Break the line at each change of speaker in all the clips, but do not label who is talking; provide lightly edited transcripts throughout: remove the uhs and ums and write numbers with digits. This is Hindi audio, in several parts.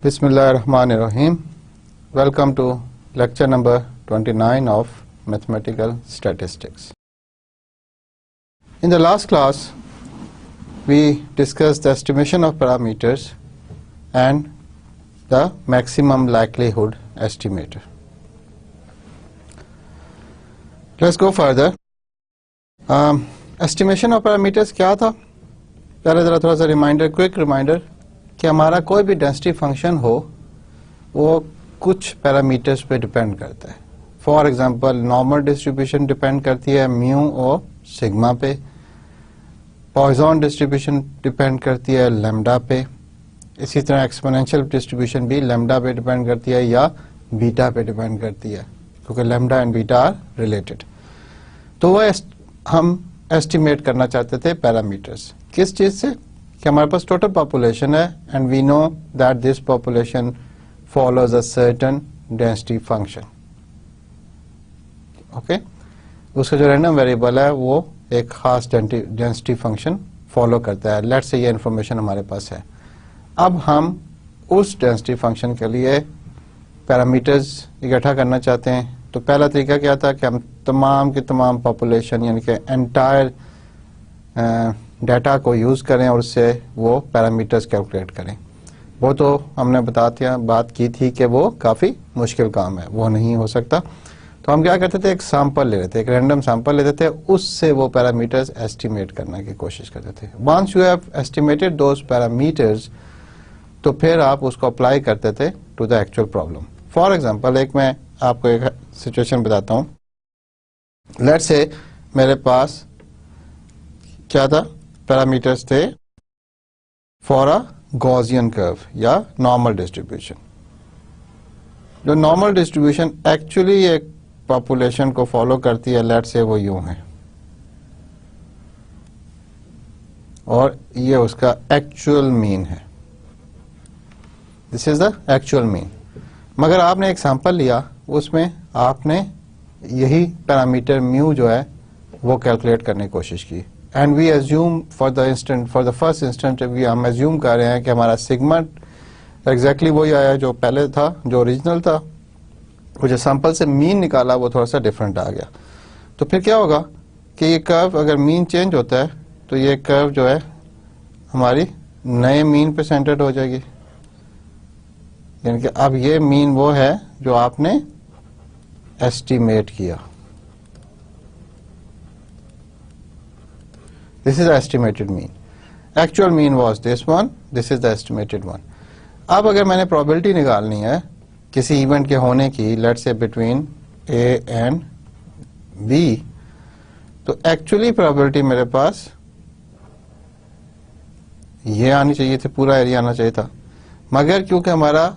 Bismillahirrahmanirrahim. Welcome to lecture number 29 of Mathematical Statistics. In the last class, we discussed the estimation of parameters and the maximum likelihood estimator. Let's go further. Estimation of parameters क्या था? पहले जरा थोड़ा सा रिमाइंडर, क्विक रिमाइंडर कि हमारा कोई भी डेंसिटी फंक्शन हो वो कुछ पैरामीटर्स पे डिपेंड करता है. For example normal distribution depend करती है म्यू और सिग्मा पे. पॉइसन डिस्ट्रीब्यूशन डिपेंड करती है लैम्डा पे. इसी तरह एक्सपोनेंशियल डिस्ट्रीब्यूशन भी लैम्डा पे डिपेंड करती है या बीटा पे डिपेंड करती है, क्योंकि lambda and beta are related. तो वो हम एस्टिमेट करना चाहते थे पैरामीटर्स. किस चीज से? कि हमारे पास टोटल पॉपुलेशन है and we know that this population follows a certain density function. Okay, उसका जो रैंडम वेरिएबल है वो एक खास डेंसिटी फंक्शन फॉलो करता है. लेट्स से ये इंफॉर्मेशन हमारे पास है. अब हम उस डेंसिटी फंक्शन के लिए पैरामीटर्स इकट्ठा करना चाहते हैं. तो पहला तरीका क्या था कि हम तमाम की तमाम पॉपुलेशन यानी कि एंटायर डाटा को यूज करें और उससे वो पैरामीटर्स कैलकुलेट करें. वो तो हमने बात की थी कि वो काफ़ी मुश्किल काम है, वो नहीं हो सकता. तो हम क्या करते थे, एक सैंपल ले लेते, एक रैंडम सैंपल लेते थे, उससे वो पैरामीटर्स एस्टिमेट करने की कोशिश करते थे. Once you have estimated those parameters तो फिर आप उसको अप्लाई करते थे to the actual problem. For example एक मैं आपको एक सिचुएशन बताता हूँ. लेट्स से मेरे पास क्या था, पैरामीटर्स थे फॉर अ गॉसियन कर्व या नॉर्मल डिस्ट्रीब्यूशन. जो नॉर्मल डिस्ट्रीब्यूशन एक्चुअली एक पॉपुलेशन को फॉलो करती है, लेट्स से वो यूं है और ये उसका एक्चुअल मीन है. This is the actual mean. मगर आपने एक सैंपल लिया, उसमें आपने यही पैरामीटर म्यू जो है वो कैलकुलेट करने की कोशिश की. And we assume for the first instant हम एज्यूम कर रहे हैं कि हमारा सिग्मा एग्जैक्टली वही आया जो पहले था, जो ओरिजिनल था. वो जो सैंपल से मीन निकाला वो थोड़ा सा डिफरेंट आ गया. तो फिर क्या होगा कि ये कर्व अगर मीन चेंज होता है तो ये कर्व जो है हमारी नए मीन पे सेंटर्ड हो जाएगी. यानी कि अब ये मीन वो है जो आपने एस्टिमेट किया. This is the estimated mean. Actual mean was this one. This is the estimated one. अब अगर मैंने probability निकालनी है किसी इवेंट के होने की, let's say between A and B, तो actually probability मेरे पास ये आनी चाहिए थी, पूरा एरिया आना चाहिए था. मगर क्योंकि हमारा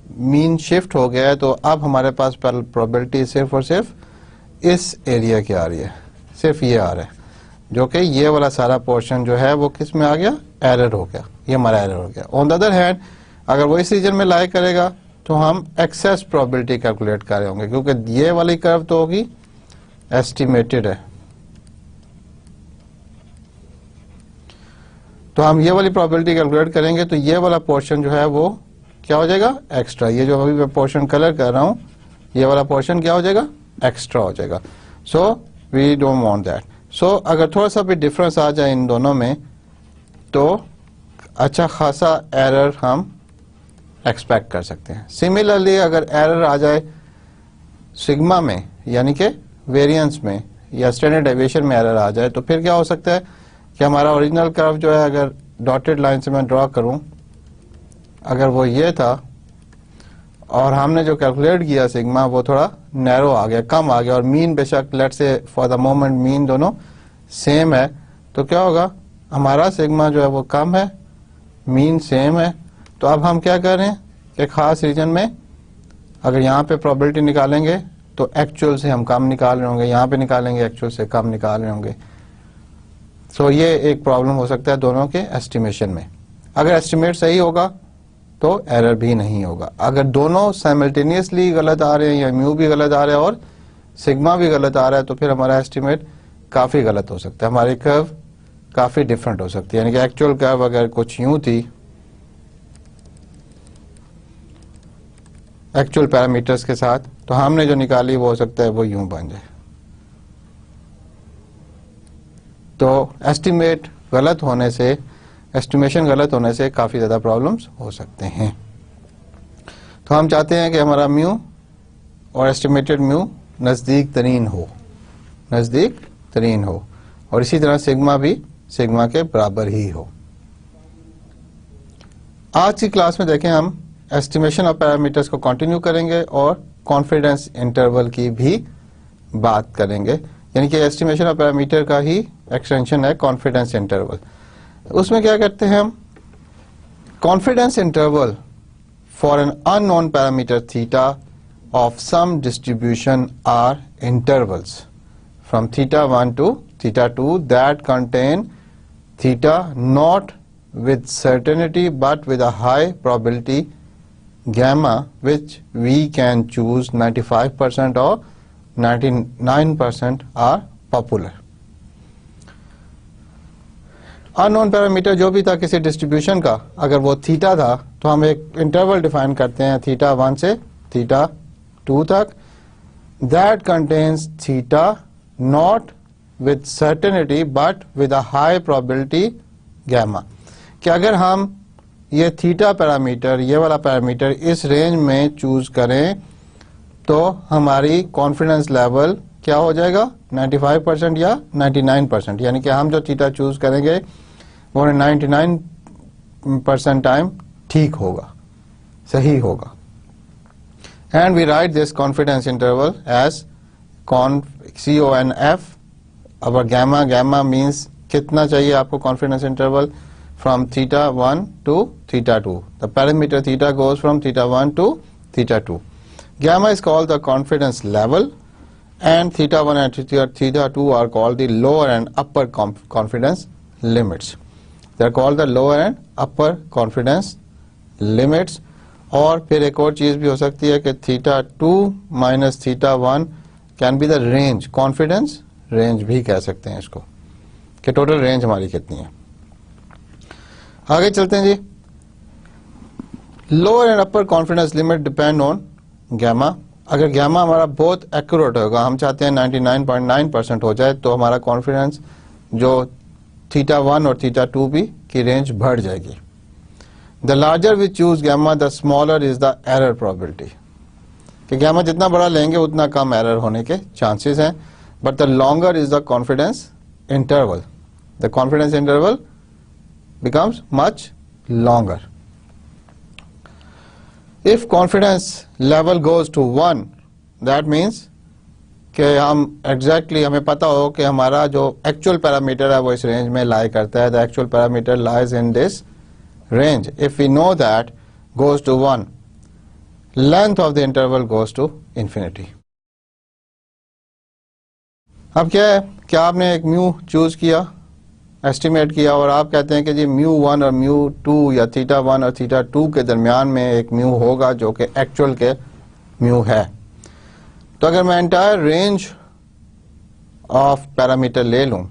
मीन शिफ्ट हो गया है तो अब हमारे पास probability सिर्फ और सिर्फ इस एरिया की आ रही है, सिर्फ ये आ रहा है, जो कि ये वाला सारा पोर्शन जो है वो किस में आ गया, एरर हो गया. ये हमारा एरर हो गया. ऑन द अदर हैंड अगर वो इस रीजन में लाई करेगा तो हम एक्सेस प्रोबेबिलिटी कैलकुलेट कर रहे होंगे, क्योंकि ये वाली कर्व तो होगी एस्टिमेटेड है. तो हम ये वाली प्रोबेबिलिटी कैलकुलेट करेंगे तो ये वाला पोर्शन जो है वो क्या हो जाएगा, एक्स्ट्रा. ये जो अभी मैं पोर्शन कलर कर रहा हूं ये वाला पोर्शन क्या हो जाएगा, एक्स्ट्रा हो जाएगा. So we don't want that. So अगर थोड़ा सा भी डिफरेंस आ जाए इन दोनों में तो अच्छा खासा एरर हम एक्सपेक्ट कर सकते हैं. सिमिलरली अगर एरर आ जाए सिग्मा में यानी कि वेरिएंस में या स्टैंडर्ड डेविएशन में एरर आ जाए तो फिर क्या हो सकता है कि हमारा ओरिजिनल कर्व जो है, अगर डॉटेड लाइन से मैं ड्रॉ करूं, अगर वो ये था और हमने जो कैलकुलेट किया सिग्मा वो थोड़ा नैरो आ गया, कम आ गया, और मीन बेशक let's say for the moment mean दोनों सेम है, तो क्या होगा, हमारा सिग्मा जो है वो कम है, मीन सेम है. तो अब हम क्या कर रहे हैं कि खास रीजन में अगर यहाँ पे प्रोबेबिलिटी निकालेंगे तो एक्चुअल से हम कम निकाल रहे होंगे, यहाँ पे निकालेंगे एक्चुअल से कम निकाल रहे होंगे. सो ये एक प्रॉब्लम हो सकता है दोनों के एस्टिमेशन में. अगर एस्टिमेट सही होगा तो एरर भी नहीं होगा. अगर दोनों साइमल्टेनियसली गलत आ रहे हैं या म्यू भी गलत आ रहा है और सिग्मा भी गलत आ रहा है तो फिर हमारा एस्टिमेट काफ़ी गलत हो सकता है, हमारी कर्व काफ़ी डिफरेंट हो सकती है. यानी कि एक्चुअल कर्व अगर कुछ यूं थी एक्चुअल पैरामीटर्स के साथ, तो हमने जो निकाली वो हो सकता है वो यूं बन जाए। तो एस्टिमेशन गलत होने से काफ़ी ज़्यादा प्रॉब्लम्स हो सकते हैं। तो हम चाहते हैं कि हमारा म्यू और एस्टिमेटेड म्यू नज़दीक तरीन हो, और इसी तरह सिग्मा भी सिग्मा के बराबर ही हो। आज की क्लास में देखें हम एस्टिमेशन ऑफ पैरामीटर्स को कंटिन्यू करेंगे और कॉन्फिडेंस इंटरवल की भी बात करेंगे, यानी कि एस्टिमेशन ऑफ पैरामीटर का ही एक्सटेंशन है कॉन्फिडेंस इंटरवल। उसमें क्या करते हैं हम, confidence interval for an unknown parameter theta of some distribution are intervals from theta 1 to theta 2 that contain theta not with certainty but with a high probability gamma, which we can choose 95% or 99% are popular. Unknown parameter जो भी था किसी डिस्ट्रीब्यूशन का, अगर वो थीटा था तो हम एक इंटरवल डिफाइन करते हैं थीटा 1 से थीटा 2 तक, that contains theta not with certainty but with a high probability gamma, कि अगर हम ये थीटा पैरामीटर, ये वाला पैरामीटर इस रेंज में चूज करें तो हमारी कॉन्फिडेंस लेवल क्या हो जाएगा, 95% या 99%, यानी कि हम जो थीटा चूज करेंगे वो 99% टाइम ठीक होगा, सही होगा। And we write this confidence interval as CONF। अब gamma मीन्स कितना चाहिए आपको confidence interval, from theta 1 to theta 2, the parameter theta goes from theta 1 to theta 2। Gamma is called the confidence level, and theta 1 and theta 2 are called the lower and upper confidence limits. They are called the lower and upper confidence limits. और फिर एक और चीज भी हो सकती है कि theta 2 minus theta 1 can be the range, confidence range भी कह सकते हैं इसको, कि टोटल रेंज हमारी कितनी है। आगे चलते हैं जी। Lower and upper confidence limit depend on gamma. अगर गैमा हमारा बहुत एक्यूरेट होगा, हम चाहते हैं 99.9% हो जाए, तो हमारा कॉन्फिडेंस जो थीटा 1 और थीटा 2 भी की रेंज बढ़ जाएगी। The larger we choose gamma the smaller is the error probability, कि गैमा जितना बड़ा लेंगे उतना कम एरर होने के चांसेस हैं। But the longer is the confidence interval, the confidence interval becomes much longer. If confidence level goes to 1, that means कि हम exactly हमें पता हो कि हमारा जो actual parameter है वो इस range में lie करता है, the actual parameter lies in this range. If we know that goes to 1, length of the interval goes to infinity. अब क्या है कि आपने एक म्यू चूज किया, एस्टिमेट किया, और आप कहते हैं कि जी म्यू 1 और म्यू 2 या थीटा 1 और थीटा 2 के दरमियान में एक म्यू होगा जो कि एक्चुअल के म्यू है। तो अगर मैं एंटायर रेंज ऑफ पैरामीटर ले लूं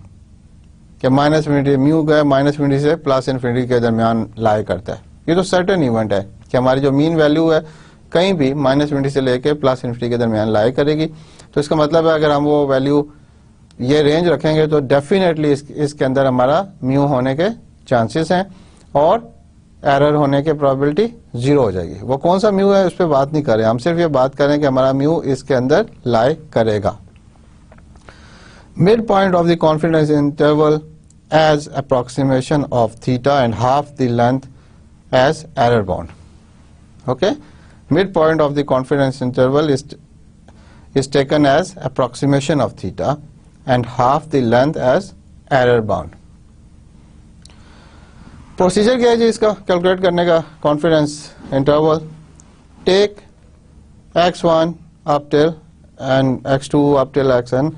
कि माइनस इन्फिनिटी म्यू गए माइनस इन्फिनिटी से प्लस इन्फिनिटी के दरमियान लाई करता है, ये तो सर्टेन इवेंट है कि हमारी जो मीन वैल्यू है कहीं भी माइनस इन्फिनिटी से लेके प्लस इन्फिनिटी के दरमियान लाई करेगी। तो इसका मतलब है अगर हम वो वैल्यू ये रेंज रखेंगे तो डेफिनेटली इसके अंदर हमारा म्यू होने के चांसेस हैं और एरर होने की प्रोबेबिलिटी 0 हो जाएगी। वो कौन सा म्यू है उस पर बात नहीं कर रहे, हम सिर्फ ये बात करें कि हमारा म्यू इसके अंदर लाई करेगा। Mid point of the confidence interval as approximation of theta and half the length as error bound. Okay, mid point of the confidence interval is taken as approximation of theta and half the length as error bound. Procedure क्या है जी इसका कैलकुलेट करने का confidence interval? Take x1 up till and x2 up till xn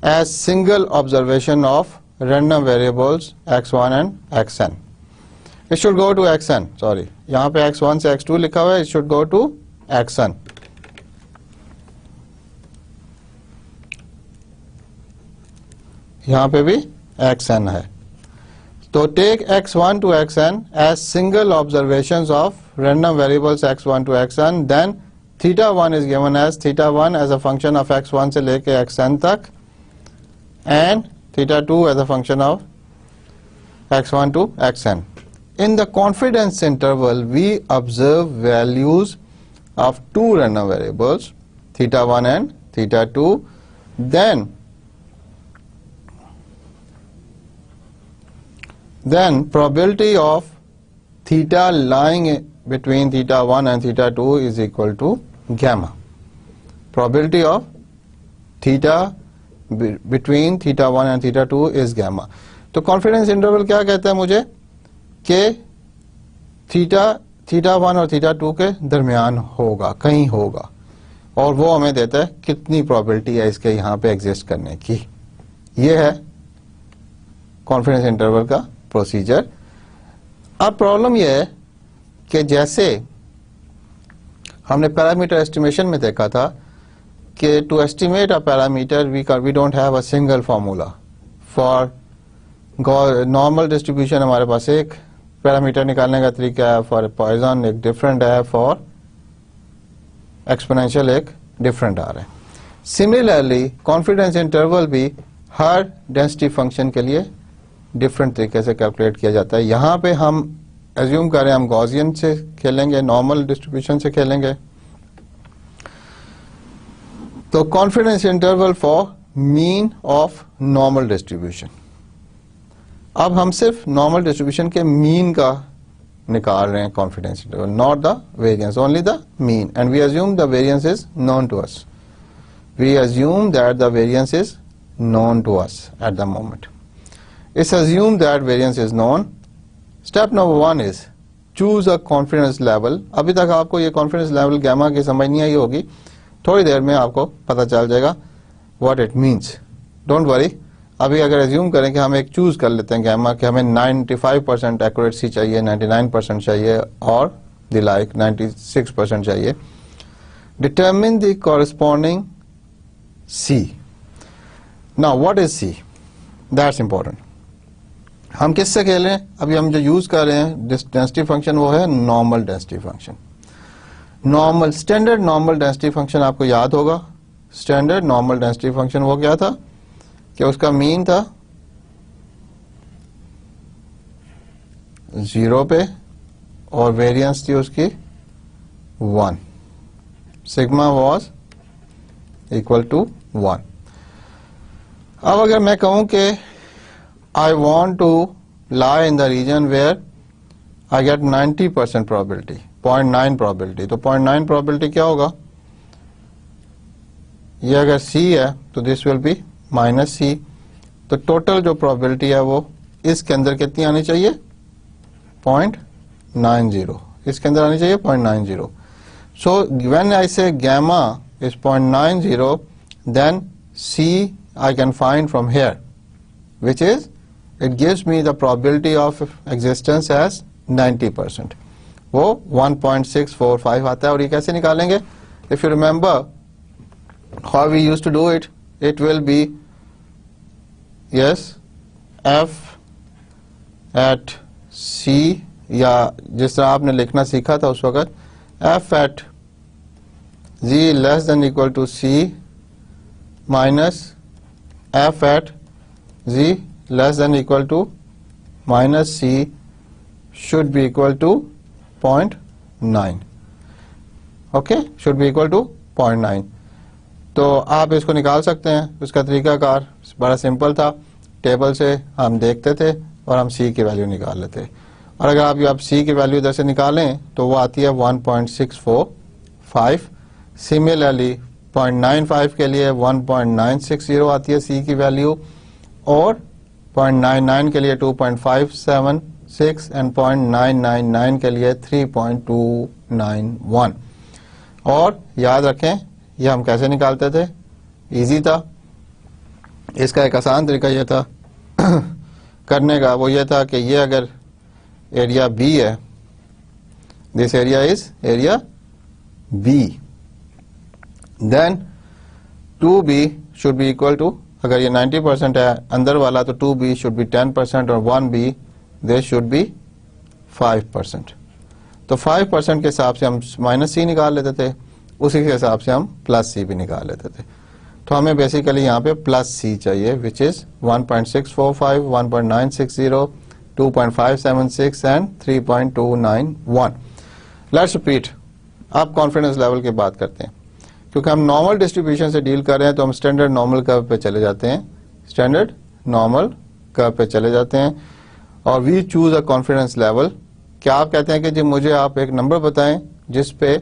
as single observation of random variables x1 and xn. It should go to xn, sorry, यहाँ पे x1 से x2 लिखा हुआ है, it should go to xn. यहाँ पे भी xn है, तो take x1 to xn as single observations of random variables x1 to xn, then theta one is given as theta one as a function of x1 से लेके xn तक and theta two as a function of x1 to xn. In the confidence interval, we observe values of two random variables, theta 1 and theta 2. Then probability of theta lying between theta 1 and theta 2 is equal to gamma. Probability of theta between theta 1 and theta 2 is gamma. तो कॉन्फिडेंस इंटरवल क्या कहता है मुझे कि थीटा वन और थीटा टू के दरमियान होगा, कहीं होगा, और वो हमें देता है कितनी प्रोबेबिलिटी है इसके यहाँ पे एग्जिस्ट करने की. ये है कॉन्फिडेंस इंटरवल का प्रोसीजर. अब प्रॉब्लम ये है कि जैसे हमने पैरामीटर एस्टिमेशन में देखा था कि to estimate a parameter we don't have a single formula for normal distribution. हमारे पास एक पैरामीटर निकालने का तरीका है, फॉर पॉइजन एक डिफरेंट है, फॉर एक्सपोनेंशियल एक डिफरेंट आ रहा है. सिमिलरली कॉन्फिडेंस इंटरवल भी हर डेंसिटी फंक्शन के लिए डिफरेंट तरीके से कैलकुलेट किया जाता है. यहाँ पे हम एज्यूम करें हम गॉसियन से खेलेंगे, नॉर्मल डिस्ट्रीब्यूशन से खेलेंगे, तो confidence interval for mean of normal distribution. अब हम सिर्फ नॉर्मल डिस्ट्रीब्यूशन के मीन का निकाल रहे हैं confidence interval, not the variance, only the mean, and we assume the variance is known to us. We assume that the variance is known to us at the moment. It's assume that variance is known. Step number 1 is choose a confidence level. अभी तक आपको ये कॉन्फिडेंस लेवल गैमा की समझ नहीं आई होगी, थोड़ी देर में आपको पता चल जाएगा what it means. Don't worry. अभी अगर एज्यूम करें कि हम एक चूज कर लेते हैं गैमा कि हमें 95% एक्यूरेसी चाहिए, 99% चाहिए, और द लाइक 96% चाहिए. Determine the corresponding C. Now what is C? That's important. हम किससे खेल रहे हैं? अभी हम जो यूज कर रहे हैं डेंसिटी फंक्शन वो है normal density function. Normal standard normal density function आपको याद होगा. स्टैंडर्ड नॉर्मल डेंसिटी फंक्शन वो क्या था कि उसका मीन था 0 पे और वेरिएंस थी उसकी 1. Sigma was equal to 1. अब अगर मैं कहूं कि I want to lie in the region where I get 90% probability, 0.9 probability, तो 0.9 प्रोबेबिलिटी क्या होगा? ये अगर C है तो दिस विल बी माइनस सी. तो टोटल जो प्रोबेबिलिटी है वो इसके अंदर कितनी आनी चाहिए? 0.90. इसके अंदर आनी चाहिए 0.90. सो when I say gamma is 0.90, then C I can find from here, which is it gives me the probability of existence as 90%. वो 1.645 आता है. और ये कैसे निकालेंगे? If you remember how we used to do it, it will be yes f at c, या जिस तरह आपने लिखना सीखा था उस वक्त, f at g less than equal to c minus f at g less than equal to minus c should be equal to 0.9. okay, should be equal to 0.9. तो आप इसको निकाल सकते हैं. उसका तरीकाकार बड़ा सिंपल था. टेबल से हम देखते थे और हम सी की वैल्यू निकाल लेते. और अगर आप सी की वैल्यू इधर से निकालें तो वो आती है 1.645. सिमिलरली 0.95 के लिए 1.960 आती है सी की वैल्यू, और 0.99 के लिए 2.576 एंड 0.999 के लिए 3.291. और याद रखें ये हम कैसे निकालते थे? इजी था. इसका एक आसान तरीका ये था करने का, वो ये था कि ये अगर एरिया बी है, this area is area B, then 2b should be equal to, अगर ये 90% है अंदर वाला तो 2b शुड बी 10% और 1b दिस शुड बी 5%. तो 5% के हिसाब से हम माइनस सी निकाल लेते थे. उसी के हिसाब से हम प्लस सी भी निकाल लेते थे। तो हमें बेसिकली यहाँ पे प्लस सी चाहिए, which is 1.645, 1.960, 2.576 and 3.291। Let's repeat. आप कॉन्फिडेंस लेवल की बात करते हैं, क्योंकि हम नॉर्मल डिस्ट्रीब्यूशन से डील कर रहे हैं तो हम स्टैंडर्ड नॉर्मल कर्व पे चले जाते हैं, स्टैंडर्ड नॉर्मल कर्व पे चले जाते हैं और we choose a confidence level. क्या आप कहते हैं कि जी मुझे आप एक नंबर बताएं जिस पे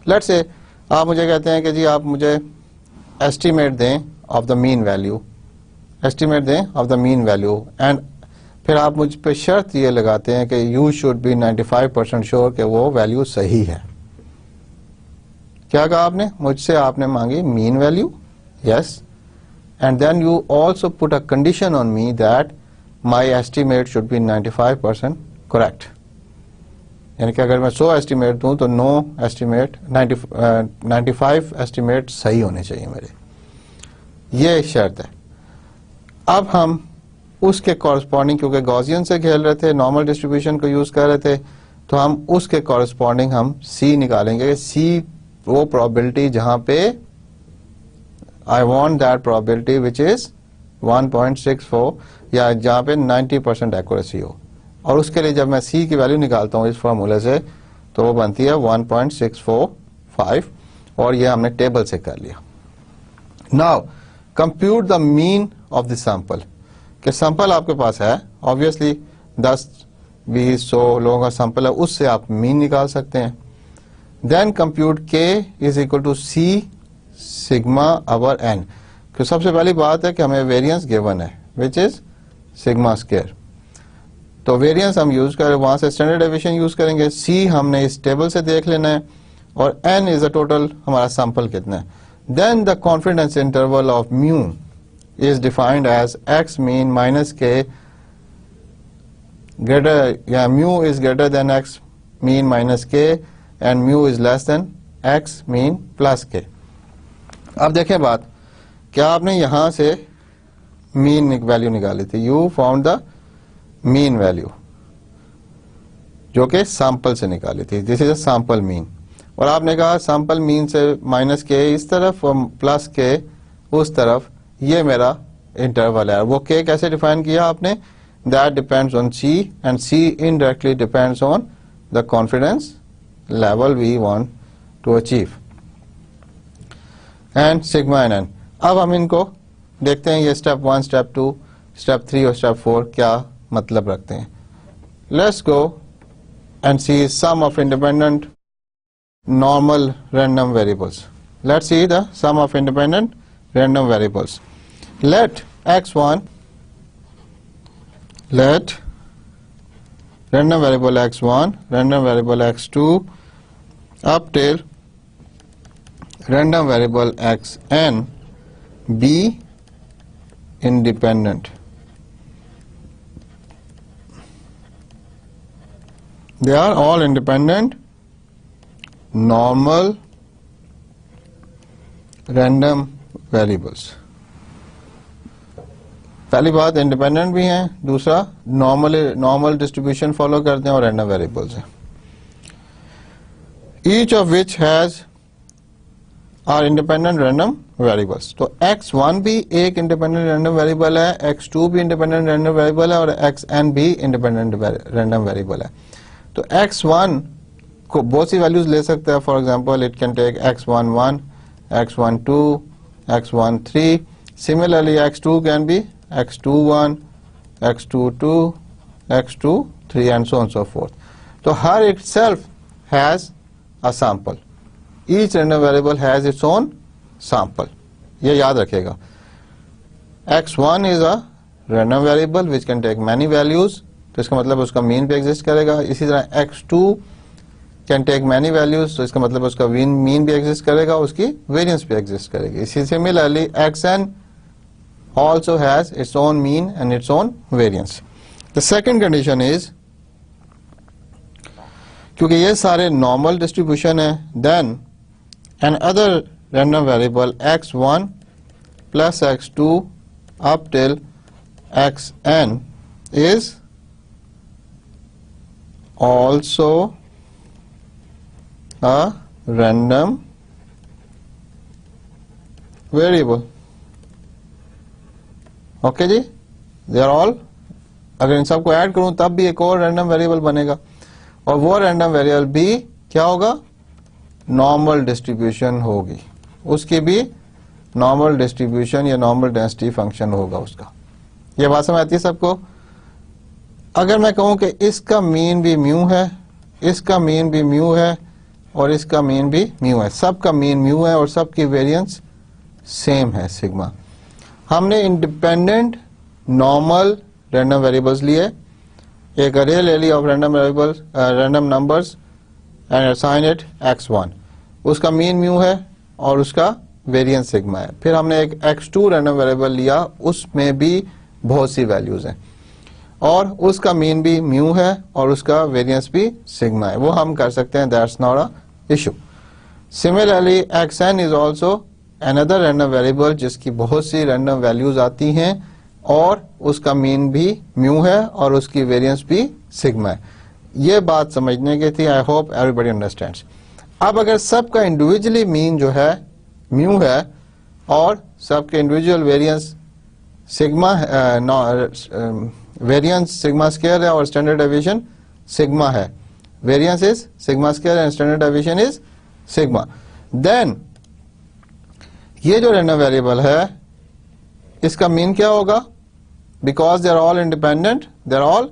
लेट्स से आप मुझे कहते हैं कि जी आप मुझे एस्टीमेट दें of the mean value, estimate दें of the mean value, and फिर आप मुझ पे शर्त ये लगाते हैं कि यू शुड बी 95% श्योर कि वो वैल्यू सही है। क्या कहा आपने मुझसे? आपने मांगी mean value, yes, and then you also put a condition on me that my estimate should be 95% correct. यानी कि अगर मैं 100 एस्टीमेट दूं तो 9 एस्टीमेट 95 एस्टीमेट सही होने चाहिए मेरे, ये शर्त है। अब हम उसके कॉरस्पॉन्डिंग, क्योंकि गॉसियन से खेल रहे थे, नॉर्मल डिस्ट्रीब्यूशन को यूज कर रहे थे, तो हम उसके कॉरस्पॉन्डिंग हम सी निकालेंगे। सी वो प्रोबेबिलिटी जहां पे I want that probability which is 1.64 या जहां पे 90% एक्यूरेसी हो, और उसके लिए जब मैं सी की वैल्यू निकालता हूं इस फॉर्मूले से तो वो बनती है 1.645, और ये हमने टेबल से कर लिया। Now compute the mean of the sample, कि सैंपल आपके पास है, ऑब्वियसली 10, 20, 100 लोगों का सैंपल है, उससे आप मीन निकाल सकते हैं। Then compute K is equal to C sigma over N, तो सबसे पहली बात है कि हमें वेरिएंस गिवन है विच इज सिग्मा स्क्वायर, तो वेरिएंस हम यूज करें, वहां से स्टैंडर्ड डेविएशन यूज करेंगे। सी हमने इस टेबल से देख लेना है, और एन इज द टोटल हमारा सैंपल कितना है। Then the confidence interval of mu is defined as x mean minus k greater, mu is greater than x mean minus k and mu is less than x mean plus k। अब देखें बात, क्या आपने यहां से मीन वैल्यू निकाली थी, you found the mean value जो कि सैंपल से निकाली थी, this is a sample mean, और आपने कहा सैंपल मीन से माइनस के इस तरफ और प्लस के उस तरफ, ये मेरा इंटरवल है। वो के कैसे डिफाइन किया आपने? That depends on C and C indirectly depends on the confidence level we want to achieve and sigma N N. अब हम इनको देखते हैं, ये स्टेप 1, स्टेप 2, स्टेप 3 और स्टेप 4 क्या मतलब रखते हैं। Let's go and see sum of independent normal random variables. Let's see the sum of independent random variables. Let x1, let random variable x1, random variable x2 up till random variable xn be independent. They are all independent normal random variables. पहली बात इंडिपेंडेंट भी हैं, दूसरा नॉर्मल डिस्ट्रीब्यूशन फॉलो करते हैं और रैंडम वेरिएबल्स हैं। Each of which has are independent random variables. तो x1 भी एक इंडिपेंडेंट रैंडम वेरिएबल है, x2 भी इंडिपेंडेंट रैंडम वेरिएबल है और xn भी इंडिपेंडेंट रैंडम वेरिएबल है। तो x1 को बहुत सी वैल्यूज ले सकता है, for example it can take x11, x12, x13, similarly x2 can be x21, x22, x23 and so on and so forth. So her itself has a sample. Each random variable has its own sample. ये याद रखेगा। x1 is a random variable which can take many values, तो इसका मतलब उसका मीन भी एग्जिस्ट करेगा। इसी तरह x2 can take many values, तो इसका मतलब उसका मीन भी एग्जिस्ट करेगा, उसकी वेरिएंस भी एग्जिस्ट करेगी। इसी similarly xn also has its own mean and its own variance. The second condition is, क्योंकि ये सारे नॉर्मल डिस्ट्रीब्यूशन है, then another random variable x1 plus x2 up till xn is also a random variable. Okay जी, दे आर ऑल, अगर इन सबको ऐड करूं तब भी एक और रैंडम वेरिएबल बनेगा, और वो रैंडम वेरिएबल भी क्या होगा, नॉर्मल डिस्ट्रीब्यूशन होगी, उसकी भी नॉर्मल डिस्ट्रीब्यूशन या नॉर्मल डेंसिटी फंक्शन होगा उसका। ये बात समझ आती है सबको? अगर मैं कहूं कि इसका मीन भी म्यू है, इसका मीन भी म्यू है, और इसका मीन भी म्यू है, सबका मीन म्यू है और सबकी वेरिएंस सेम है सिग्मा। हमने इंडिपेंडेंट नॉर्मल रैंडम वेरिएबल्स लिए, एक अरे ले लिया of random variables random numbers and assign it x1, उसका मीन म्यू है और उसका वेरिएंस सिग्मा है। फिर हमने एक x2 रैंडम वेरिएबल लिया, उसमें भी बहुत सी वैल्यूज हैं और उसका मीन भी म्यू है और उसका वेरिएंस भी सिग्मा है, वो हम कर सकते हैं, that's not a issue. Similarly xn is also another random variable जिसकी बहुत सी रैंडम वैल्यूज आती हैं और उसका मीन भी म्यू है और उसकी वेरिएंस भी सिग्मा है। ये बात समझने की थी, आई होप एवरीबॉडी अंडरस्टैंड्स। अब अगर सबका इंडिविजुअली मीन जो है म्यू है और सबके individual variance sigma variance sigma square है और स्टैंडर्ड डेविएशन सिग्मा है, variance is sigma square and standard deviation is sigma, then ये जो रैंडम वेरिएबल है इसका मीन क्या होगा, because they are all independent, they are all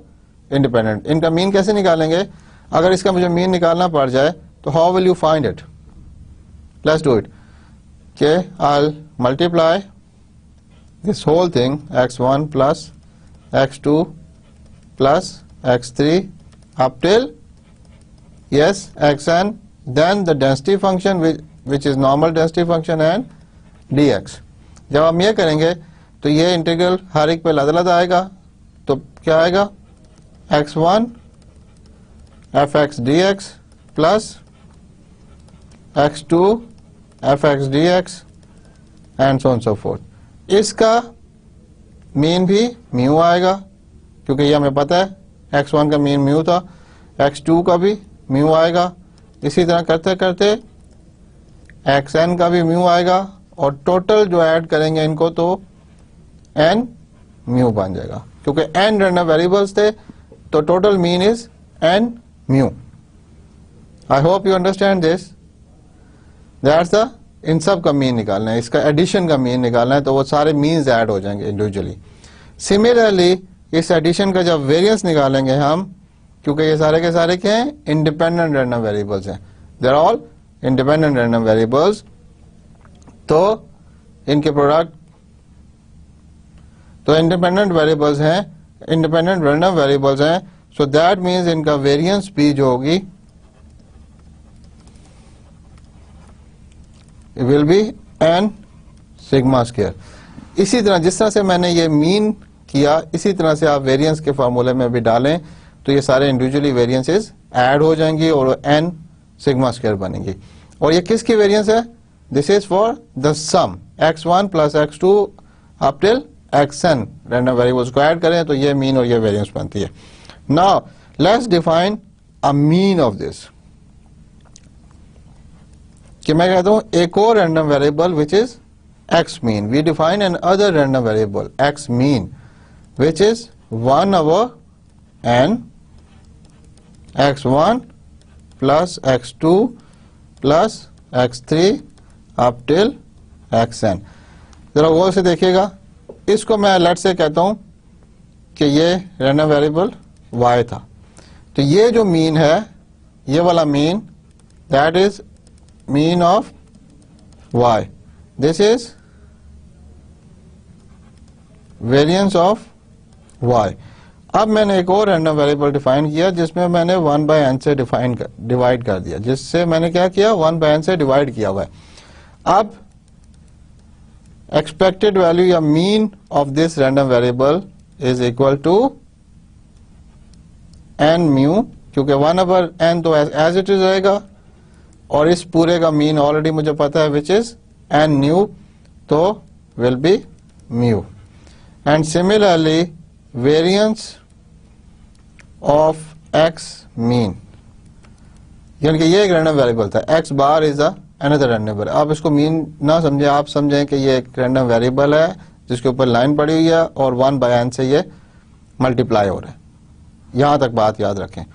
independent. इनका मीन कैसे निकालेंगे, अगर इसका मुझे मीन निकालना पड़ जाए तो how will you find it, let's do it. के आई multiply this whole thing x1 plus x2 plus x3 up till yes xn, then the density function which is normal density function and dx। जब हम ये करेंगे तो ये इंटीग्रल हर एक पे अलग-अलग आएगा, तो क्या आएगा x1 fx dx plus x2 fx dx and so on so forth। इसका मीन भी म्यू आएगा क्योंकि ये हमें पता है x1 का मीन म्यू था, x2 का भी म्यू आएगा, इसी तरह करते करते xn का भी म्यू आएगा और टोटल जो ऐड करेंगे इनको तो n म्यू बन जाएगा, क्योंकि n रैंडम वेरिएबल्स थे तो total mean is n mu. I hope you understand this, that's the, इन सब का मीन निकालना है, इसका एडिशन का मीन निकालना है, तो वो सारे मीन्स ऐड हो जाएंगे इंडिविजुअली। सिमिलरली इस एडिशन का जब वेरिएंस निकालेंगे हम, क्योंकि ये सारे के सारे क्या हैं, इंडिपेंडेंट रैंडम वेरिएबल्स हैं, they are all independent random variables, तो इनके प्रोडक्ट तो इंडिपेंडेंट वेरिएबल्स हैं, इंडिपेंडेंट रैंडम वेरिएबल्स हैं, सो दैट मीन्स इनका वेरिएंस भी जो होगी will be n sigma square. इसी तरह जिस तरह से मैंने ये मीन किया, इसी तरह से आप वेरिएंस के फार्मूले में भी डालें तो ये सारे इंडिविजुअली वेरिएंसेस ऐड हो जाएंगी और n सिग्मा स्क्वायर बनेंगी। और ये किसकी वेरिएंस है, this is for the sum x1 plus x2 up till xn, random variables को ऐड करें तो ये मीन और ये वेरिएंस बनती है। Now let's define a mean of this, कि मैं कहता हूं एक और random variable which is x mean, we define another random variable x mean which is 1 over n x1 plus x2 plus x3 up till xn। जरा गौर से देखिएगा, इसको मैं लेट से कहता हूं कि ये रैंडम वेरिएबल y था, तो ये जो मीन है, ये वाला mean, that is mean of y, this is variance of y। अब मैंने एक और रैंडम वेरिएबल डिफाइन किया जिसमें मैंने 1/n से डिवाइड कर दिया, जिससे मैंने क्या किया, 1/n से डिवाइड किया हुआ है। अब एक्सपेक्टेड वैल्यू या mean of this random variable is equal to n mu, क्योंकि 1/n तो एज इट इज रहेगा और इस पूरे का मीन ऑलरेडी मुझे पता है विच इज n न्यू, तो will be mu. And similarly variance of x mean, यानी कि ये एक रैंडम वेरिएबल था, x bar is the another random variable. आप इसको मीन ना समझे, आप समझें कि ये एक रैंडम वेरिएबल है जिसके ऊपर लाइन पड़ी हुई है और 1/n से ये मल्टीप्लाई हो रहा है। यहां तक बात याद रखें।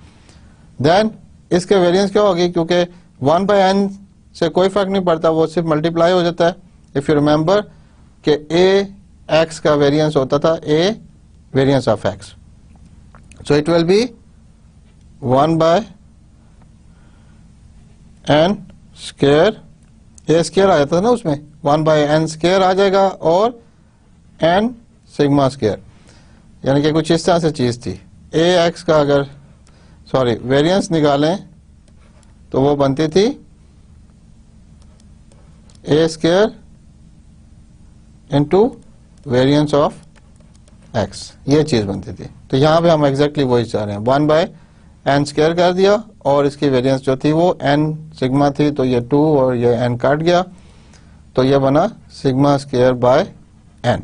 देन इसके वेरिएंस क्या होगी, क्योंकि 1/n से कोई फर्क नहीं पड़ता, वो सिर्फ मल्टीप्लाई हो जाता है। इफ यू रिमेंबर कि a x का वेरिएंस होता था a variance of x, so it will be 1/n square, a square आ जाता था ना उसमें, 1/n स्क्वायर आ जाएगा और n सिग्मा स्क्वायर, यानी कि कुछ इस तरह से चीज थी। a x का अगर वेरिएंस निकालें तो वो बनती थी a square into variance of x, ये चीज बनती थी। तो यहां पे हम एग्जैक्टली वही चाह रहे हैं, 1/n स्क्वायर कर दिया और इसकी वेरिएंस जो थी वो n सिग्मा थी, तो ये 2 और ये n काट गया, तो ये बना sigma square by n।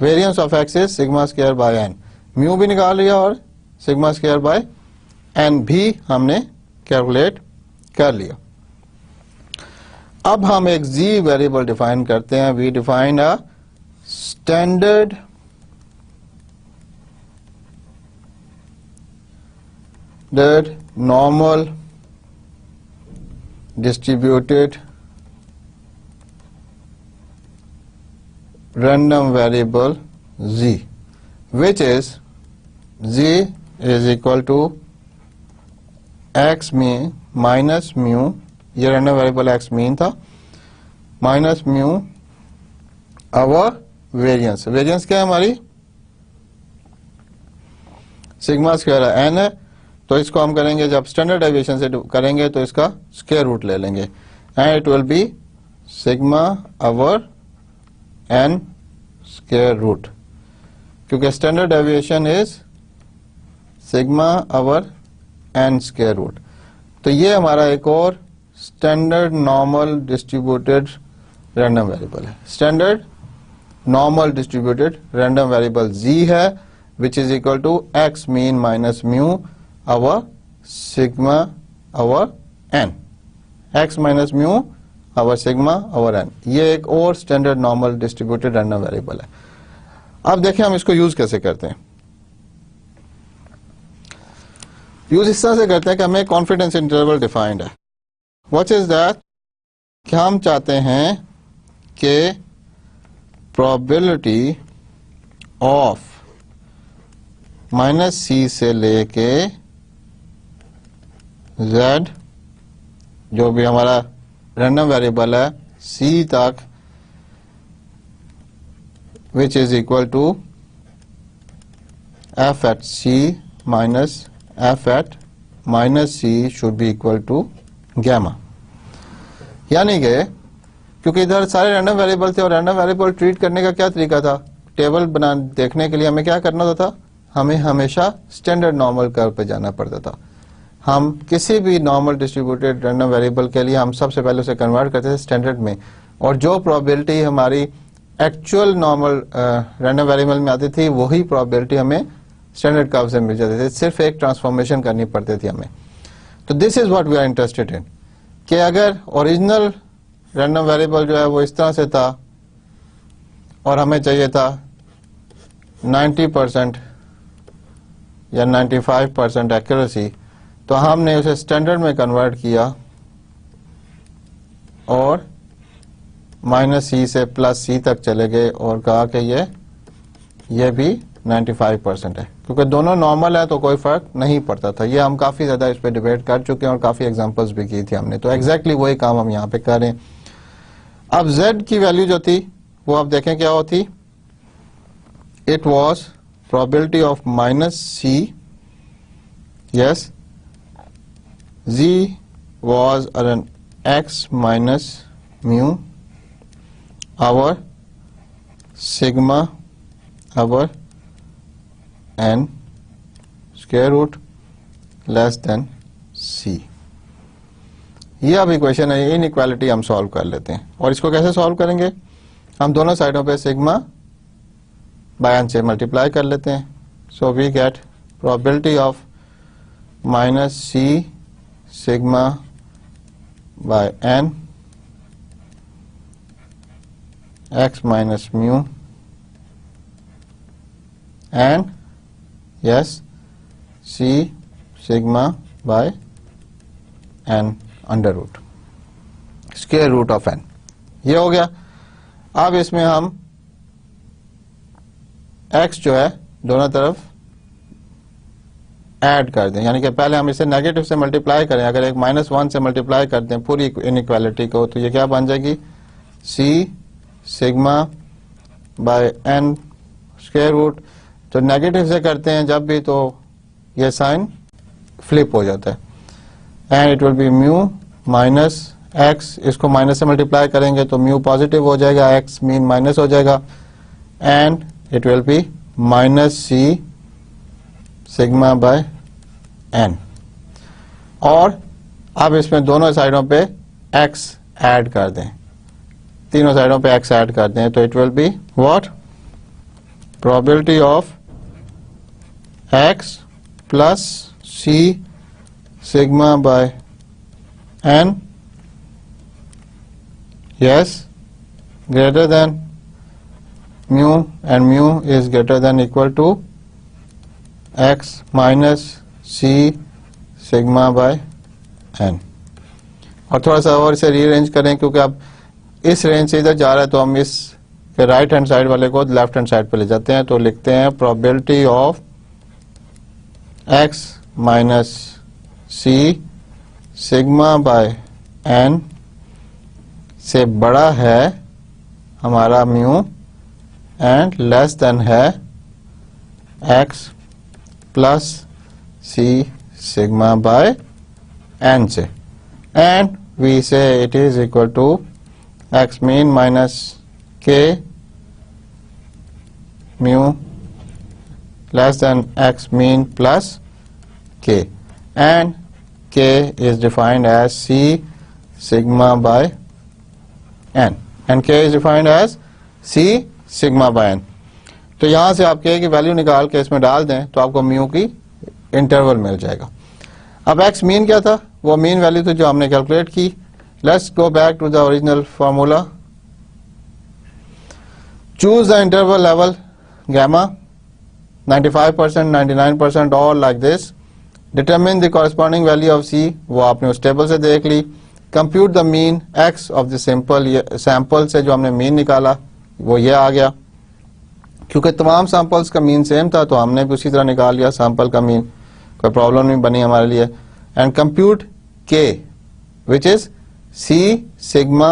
Variance of x is sigma square by n। Mu भी निकाल लिया और सिग्मा स्क्वायर बाय n भी हमने कैलकुलेट कर लिया। अब हम एक z वेरिएबल डिफाइन करते हैं। We define a standard normal distributed random variable z, which is z is equal to x mean minus mu, ये random variable x mean था, minus mu our variance। variance क्या है हमारी, सिग्मा स्क्वायर n है, तो इसको हम करेंगे जब स्टैंडर्ड डेविएशन से करेंगे तो इसका स्क्वायर रूट ले लेंगे, and it will be sigma over n square root, क्योंकि standard deviation is sigma over n square root. तो ये हमारा एक और standard normal distributed random variable है। Standard normal distributed random variable z है, which is equal to x mean minus mu over sigma over n, x minus mu over sigma over n। ये एक और standard normal distributed random variable है। अब देखें हम इसको यूज कैसे करते हैं। यूज इस तरह से करते हैं कि हमें कॉन्फिडेंस इंटरवल डिफाइंड है। व्हाट इज दैट, कि हम चाहते हैं कि प्रोबेबिलिटी ऑफ -c से लेके z, जो भी हमारा रैंडम वेरिएबल है c तक, which is equal to f at c minus f at minus c should be equal to gamma. यानी कि क्योंकि इधर सारे रैंडम वेरिएबल थे और रैंडम वेरिएबल ट्रीट करने का क्या तरीका था, टेबल बना देखने के लिए हमें क्या करना होता था, हमें हमेशा स्टैंडर्ड नॉर्मल कर्व पे जाना पड़ता था। हम किसी भी नॉर्मल डिस्ट्रीब्यूटेड रैंडम वेरिएबल के लिए हम सबसे पहले उसे कन्वर्ट करते थे स्टैंडर्ड में, और जो प्रोबेबिलिटी हमारी एक्चुअल नॉर्मल रैंडम वेरिएबल में आती थी वही प्रोबेबिलिटी हमें स्टैंडर्ड कर्व से मिल जाती थी, सिर्फ एक ट्रांसफॉर्मेशन करनी पड़ती थी हमें। तो this is what we are interested in, कि अगर ओरिजिनल रैंडम वेरिएबल जो है वो इस तरह से था और हमें चाहिए था 90% या 95% एक्यूरेसी, तो हमने उसे स्टैंडर्ड में कन्वर्ट किया और -c से +c तक चले गए और कहा कि ये भी 95% है, क्योंकि दोनों नॉर्मल है तो कोई फर्क नहीं पड़ता था। ये हम काफी ज्यादा इस पे डिबेट कर चुके हैं और काफी एग्जांपल्स भी की थी हमने। तो एग्जैक्टली वही काम हम यहाँ पे करें। अब z की वैल्यू जो थी वो आप देखें क्या होती, it was probability of -c, yes, z was an x minus mu our sigma our n square root less than c। ये अब इक्वेशन है, इनइक्वालिटी हम सॉल्व कर लेते हैं। और इसको कैसे सॉल्व करेंगे, हम दोनों साइडों पे सिग्मा बाय n से मल्टीप्लाई कर लेते हैं। So we get probability of -c sigma by n x minus mu and yes c sigma by n under root square root of n। ये हो गया। अब इसमें हम x जो है दोनों तरफ ऐड कर दें, यानी कि पहले हम इसे नेगेटिव से मल्टीप्लाई करें। अगर एक -1 से मल्टीप्लाई करते हैं पूरी इनइक्वालिटी को तो ये क्या बन जाएगी, c sigma by n square root. तो नेगेटिव से करते हैं जब भी तो ये साइन फ्लिप हो जाता है, and it will B mu minus x, इसको माइनस से मल्टीप्लाई करेंगे तो म्यू पॉजिटिव हो जाएगा, x मीन माइनस हो जाएगा, and it will B minus c sigma by n। और अब इसमें दोनों साइडों पे x ऐड कर दें, तीनों साइडों पे x ऐड कर दें तो it will be what, probability of x plus c sigma by n yes greater than mu, and mu is greater than equal to x minus c sigma by n। और थोड़ा सा और इसे रीअरेंज करें, क्योंकि अब इस रेंज से इधर जा रहा है तो हम इस राइट हैंड साइड वाले को लेफ्ट हैंड साइड पे ले जाते हैं। तो लिखते हैं probability of x minus c sigma by n से बड़ा है हमारा म्यू एंड लेस देन है x plus c sigma by n से, and we say it is equal to x mean minus k mu less than x mean plus k, and k is defined as c sigma by n, and k is defined as c sigma by n। तो यहां से आप k की वैल्यू निकाल के इसमें डाल दें तो आपको म्यू की इंटरवल मिल जाएगा। अब x मीन क्या था, वो मीन वैल्यू थी जो हमने कैलकुलेट की। Let's go back to the original formula. Choose the interval level gamma 95%, 99% और like this. Determine the corresponding value of c, वो आपने उस टेबल से देख ली। Compute the mean x of the sample से जो हमने मीन निकाला वो ये आ गया। क्योंकि तमाम सैंपल्स का मीन सेम था तो हमने भी उसी तरह निकाल लिया सैंपल का मीन, कोई प्रॉब्लम नहीं बनी हमारे लिए। And compute k which is c sigma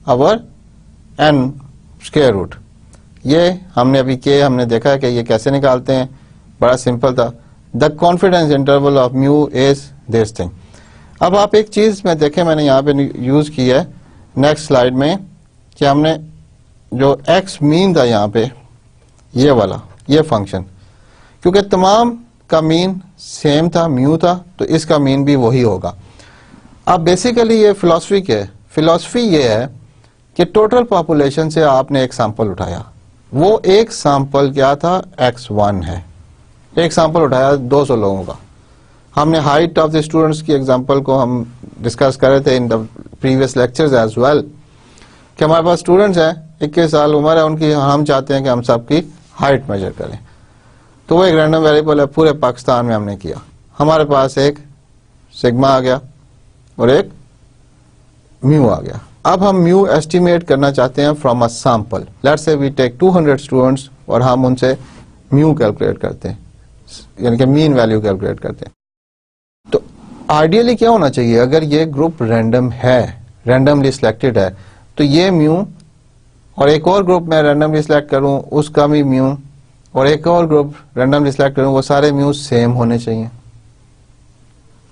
over n square root. ये हमने अभी k हमने देखा कि ये कैसे निकालते हैं, बड़ा सिंपल था। The confidence interval of mu is this thing. अब आप एक चीज में देखें, मैंने यहाँ पे यूज की है नेक्स्ट स्लाइड में, कि हमने जो x मीन था यहाँ पे ये वाला ये फंक्शन, क्योंकि तमाम का मीन सेम था, म्यू था, तो इसका मीन भी वही होगा। अब बेसिकली ये फिलॉसफी क्या है, फिलॉसफी ये है कि टोटल पॉपुलेशन से आपने एक सैंपल उठाया, वो एक सैंपल क्या था, x1 है। एक सैंपल उठाया 200 लोगों का। हमने हाइट ऑफ द स्टूडेंट्स की एग्जांपल को हम डिस्कस कर रहे थे in the previous lectures as well, कि हमारे पास स्टूडेंट्स हैं 21 साल उम्र है उनकी, हम चाहते हैं कि हम सबकी हाइट मेजर करें। तो वो एक रैंडम वेरिएबल है, पूरे पाकिस्तान में हमने किया। हमारे पास एक सिग्मा आ गया और एक म्यू आ गया। अब हम म्यू एस्टिमेट करना चाहते हैं from a sample. Let's say we take 200 students और हम उनसे म्यू कैलकुलेट करते हैं, यानी कि मीन वैल्यू कैलकुलेट करते हैं। तो आइडियली क्या होना चाहिए, अगर ये ग्रुप रैंडम है, रैंडमली सिलेक्टेड है, तो ये म्यू और एक और ग्रुप मैं रैंडमली सिलेक्ट करूं उसका भी म्यू और एक और ग्रुप रैंडमली सिलेक्ट करूं, वो सारे म्यू सेम होने चाहिए।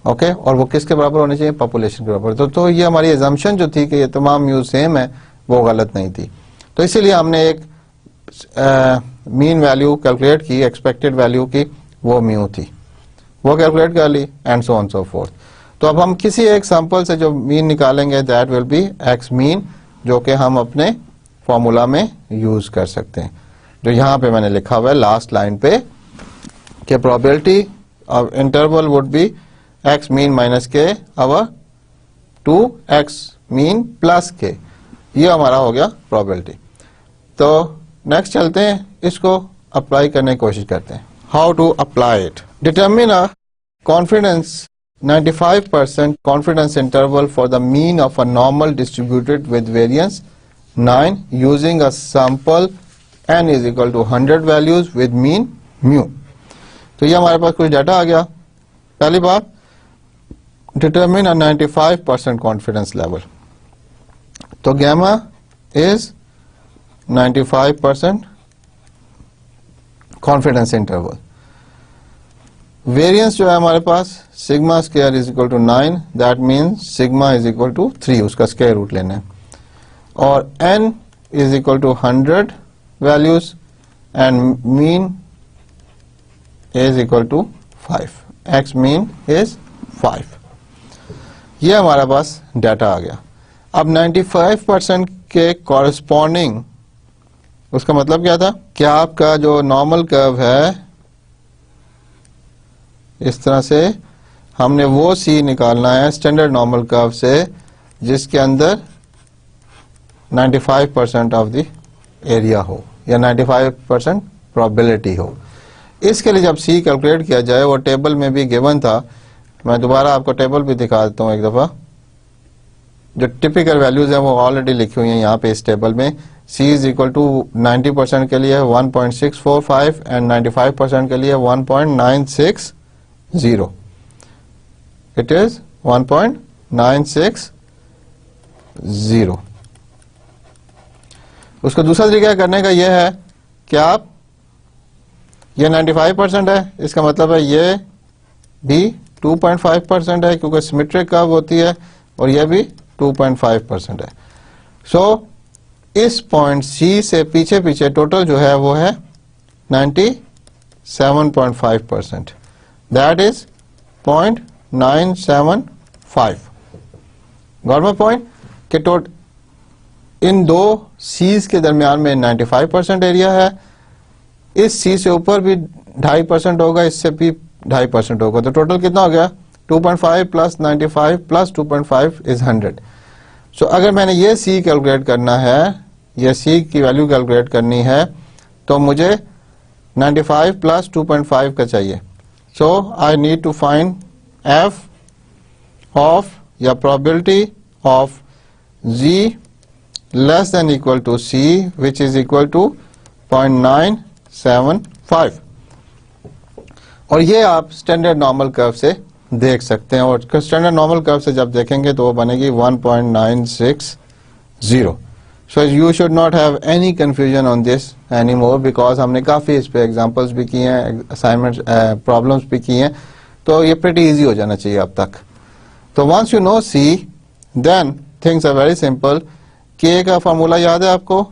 ओके, और वो किसके बराबर होने चाहिए, पॉपुलेशन के बराबर। तो ये हमारी एजम्पशन जो थी कि ये तमाम म्यू सेम है, वो गलत नहीं थी। तो इसीलिए हमने एक मीन वैल्यू कैलकुलेट की, एक्सपेक्टेड वैल्यू की, वो म्यू थी, वो कैलकुलेट कर ली, and so on so fourth. तो अब हम किसी एक सैंपल से जो मीन निकालेंगे that will be x mean, जो कि हम अपने फॉर्मूला में यूज कर सकते हैं, जो यहां पे मैंने लिखा हुआ है लास्ट लाइन पे, कि probability of interval would be x mean minus के अवर 2 एक्स मीन प्लस के। ये हमारा हो गया प्रोबेबिलिटी। तो नेक्स्ट चलते हैं, इसको अप्लाई करने की कोशिश करते हैं. How to apply it. Determine a confidence 95% confidence interval for the mean of a normal distributed with variance 9 using a sample n is equal to 100 values with mean mu. तो ये हमारे पास कुछ डाटा आ गया. पहली बात, डिटरमिन अ 95% कॉन्फिडेंस लेवल. तो gamma is 95% confidence interval. Variance जो है हमारे पास sigma square is equal to 9, that means sigma is equal to 3, उसका स्क्वायर रूट लेना है. और n is equal to 100 values and mean is equal to 5. x mean is 5. ये हमारे पास डाटा आ गया. अब 95% के कॉरेस्पॉन्डिंग, उसका मतलब क्या था कि आपका जो नॉर्मल कर्व है, इस तरह से हमने वो सी निकालना है स्टैंडर्ड नॉर्मल कर्व से जिसके अंदर 95% ऑफ द एरिया हो या 95% प्रोबेबिलिटी हो. इसके लिए जब सी कैलकुलेट किया जाए, वो टेबल में भी गिवन था, मैं दोबारा आपको टेबल भी दिखा देता हूँ एक दफा. जो टिपिकल वैल्यूज है वो ऑलरेडी लिखी हुई है यहाँ पे इस टेबल में. C इज इक्वल टू 90% के लिए 1.645 एंड 95% के लिए 1.960. It is 1.960. उसका दूसरा तरीका करने का यह है कि आप, ये 95% है, इसका मतलब है ये भी 2.5% है क्योंकि सिमेट्रिक कर्व होती है, और यह भी 2.5% है. सो इस पॉइंट C से पीछे पीछे टोटल जो है वो है 97.5%. That is 0.975. Got my point कि इन दो सीज के दरमियान में 95% एरिया है. इस सी से ऊपर भी 2.5% होगा, इससे भी 2.5% होगा, तो टोटल कितना हो गया 2.5 प्लस 95 प्लस 2.5 इज 100. सो अगर मैंने ये सी कैलकुलेट करना है, ये सी की वैल्यू कैलकुलेट करनी है, तो मुझे 95 प्लस 2.5 का चाहिए. So I need to find F of या probability of z less than equal to c which is equal to 0.975. और ये आप स्टैंडर्ड नॉर्मल कर्व से देख सकते हैं, और स्टैंडर्ड नॉर्मल कर्व से जब देखेंगे तो वो बनेगी 1.960. So you should not have any confusion on this any more, because हमने काफ़ी इस पे एग्जाम्पल्स भी किए हैं, असाइनमेंट प्रॉब्लम्स भी किए हैं, तो ये प्रीटी ईजी हो जाना चाहिए अब तक. तो once you know C, then things are very simple. K का फॉर्मूला याद है आपको,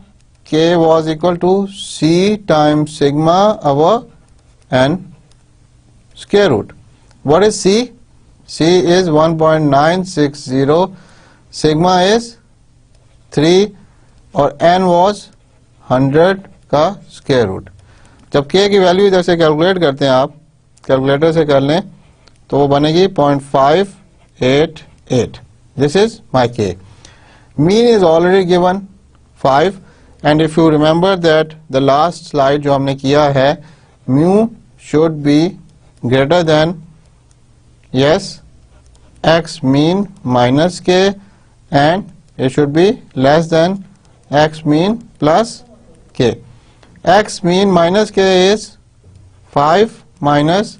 K was equal to C times sigma over N square root. What is C? C is 1.960, sigma is 3 और n was 100 का स्क्वायर रूट. जब k की वैल्यू इधर से कैलकुलेट करते हैं, आप कैलकुलेटर से कर लें, तो वो बनेगी 0.588. This is my k. Mean is already given 5, and if you remember that the last slide जो हमने किया है, mu should be greater than yes x mean minus k, and it should be less than x mean plus k. X mean minus k is 5 minus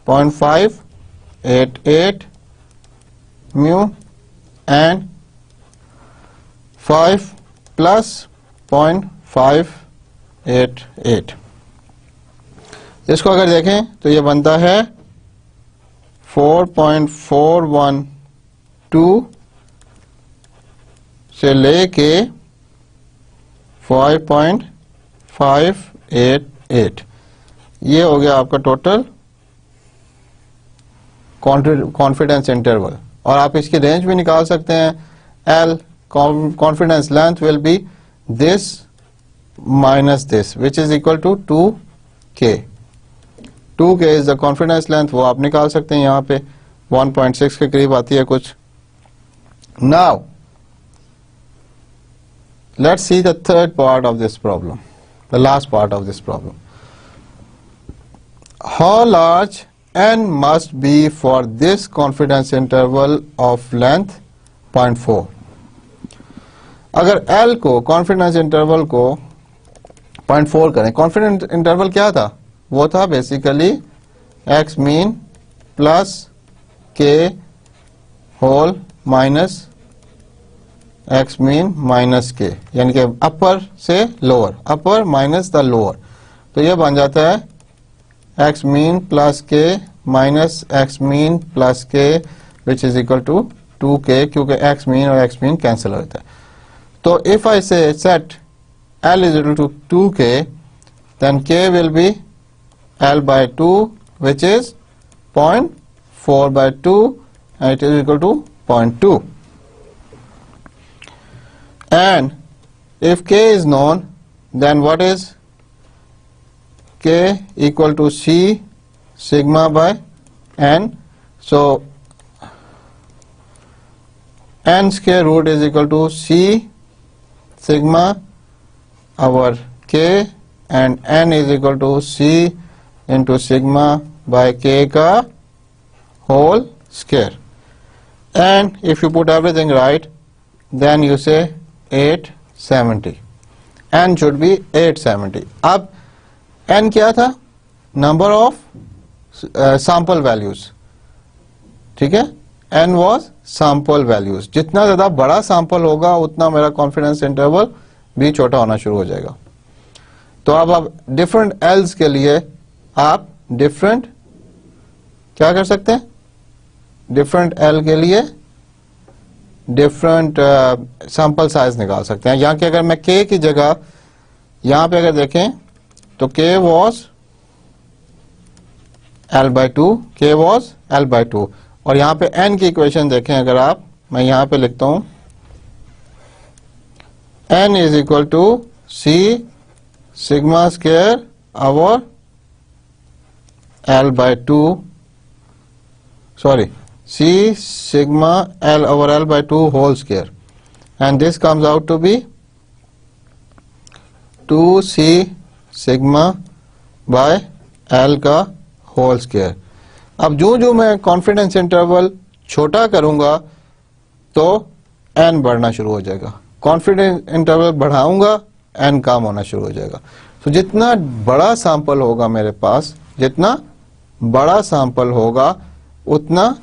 0.588 mu and 5 plus 0.588. इसको अगर देखें तो ये बनता है 4.412 से लेके 5.588. ये हो गया आपका टोटल कॉन्फिडेंस इंटरवल. और आप इसकी रेंज भी निकाल सकते हैं. L confidence length will be this minus this which is equal to 2k. 2k is the confidence length, वो आप निकाल सकते हैं. यहाँ पे 1.6 के करीब आती है कुछ. Now let's see the third part of this problem, the last part of this problem. How large n must be for this confidence interval of length 0.4? अगर L को confidence interval को 0.4 करें, confidence interval क्या था? वो था basically x mean plus k whole minus x mean minus k, यानी कि अपर से lower, upper minus the lower, तो ये बन जाता है x mean plus k minus x mean plus k which is equal to 2k, क्योंकि x mean और x mean कैंसिल हो जाता है. तो if I say set L is equal to 2k, then k will be L by 2 which is 0.4 by 2 and it is equal to 0.2. And if k is known, then what is k equal to c sigma by n? So n square root is equal to c sigma over k, and n is equal to c into sigma by k ka whole square. And if you put everything right, then you say 870. n should be 870. अब n क्या था? Number of sample values. ठीक है? n was sample values. जितना ज़्यादा बड़ा sample होगा उतना मेरा confidence interval भी छोटा होना शुरू हो जाएगा. तो अब different L's के लिए आप different क्या कर सकते हैं? Different L के लिए डिफरेंट सैंपल साइज निकाल सकते हैं. यहाँ के अगर मैं k की जगह यहाँ पे अगर देखें तो k was L by 2, k was L by 2, और यहाँ पे n की इक्वेशन देखें अगर आप, मैं यहाँ पे लिखता हूँ n is equal to c sigma square over L by 2, sorry, c sigma L over L by 2 whole square, and this comes out to be 2c sigma by L का whole square. अब जो मैं कॉन्फिडेंस इंटरवल छोटा करूंगा तो n बढ़ना शुरू हो जाएगा, कॉन्फिडेंस इंटरवल बढ़ाऊंगा n कम होना शुरू हो जाएगा. तो जितना बड़ा सैंपल होगा मेरे पास, जितना बड़ा सैंपल होगा उतना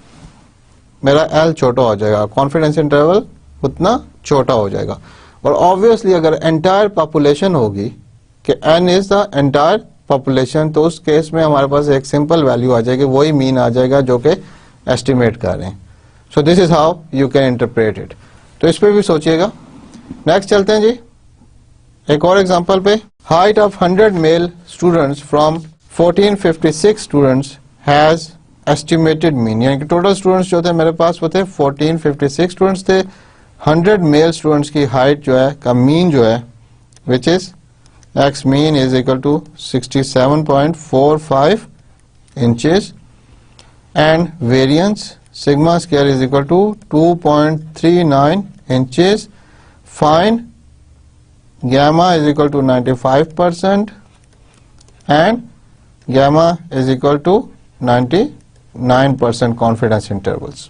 मेरा L छोटा हो जाएगा, कॉन्फिडेंस इंटरवल उतना छोटा हो जाएगा. और ऑब्वियसली अगर एंटायर पॉपुलेशन होगी कि n is the entire population, तो उस केस में हमारे पास एक सिंपल वैल्यू आ जाएगी, वही मीन आ जाएगा जो कि एस्टिमेट कर रहे हैं. So this is how you can interpret it. तो इस पे भी सोचिएगा. नेक्स्ट चलते हैं जी एक और एग्जांपल पे. Height of 100 male students from 1456 students has estimated mean, यानी कि टोटल स्टूडेंट्स जो थे मेरे पास वो थे 1456 स्टूडेंट्स थे. 100 मेल स्टूडेंट्स की हाइट जो है का मीन जो है which is x mean is equal to 67.45 inches and variance sigma square is equal to 2.39 inches. Find gamma is equal to 95% and gamma is equal to 99% confidence intervals.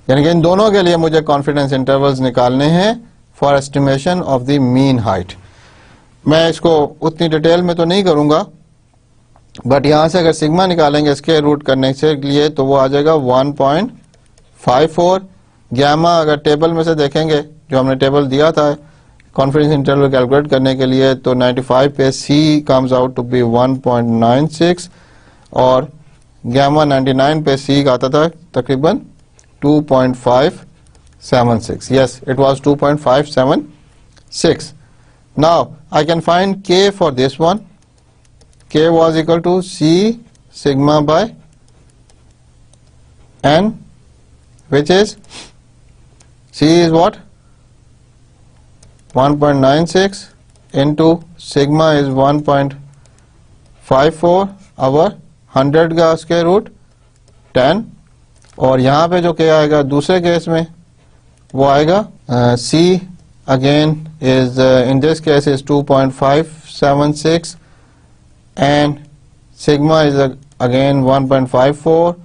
यानी कि इन दोनों के लिए मुझे confidence intervals निकालने हैं for estimation of the mean height. मैं इसको उतनी डिटेल में तो नहीं करूंगा, बट यहां से अगर सिग्मा निकालेंगे स्क्वायर रूट करने से लिए तो वो आ जाएगा 1.54. गैमा अगर टेबल में से देखेंगे, जो हमने टेबल दिया था कॉन्फिडेंस इंटरवल कैलकुलेट करने के लिए, तो 95 पे सी कम्स आउट टू बी 1.96 और गैमा 99 पे सी का आता था तकरीबन 2.576. Yes, it was 2.576. Now I can find k for this one. K was equal to c sigma by n, which is c is what? 1.96 into sigma is 1.54 over 100 का स्क्वायर रूट 10, और यहाँ पे जो k आएगा दूसरे केस में वो आएगा c again is in this case is 2.576 and sigma is again 1.54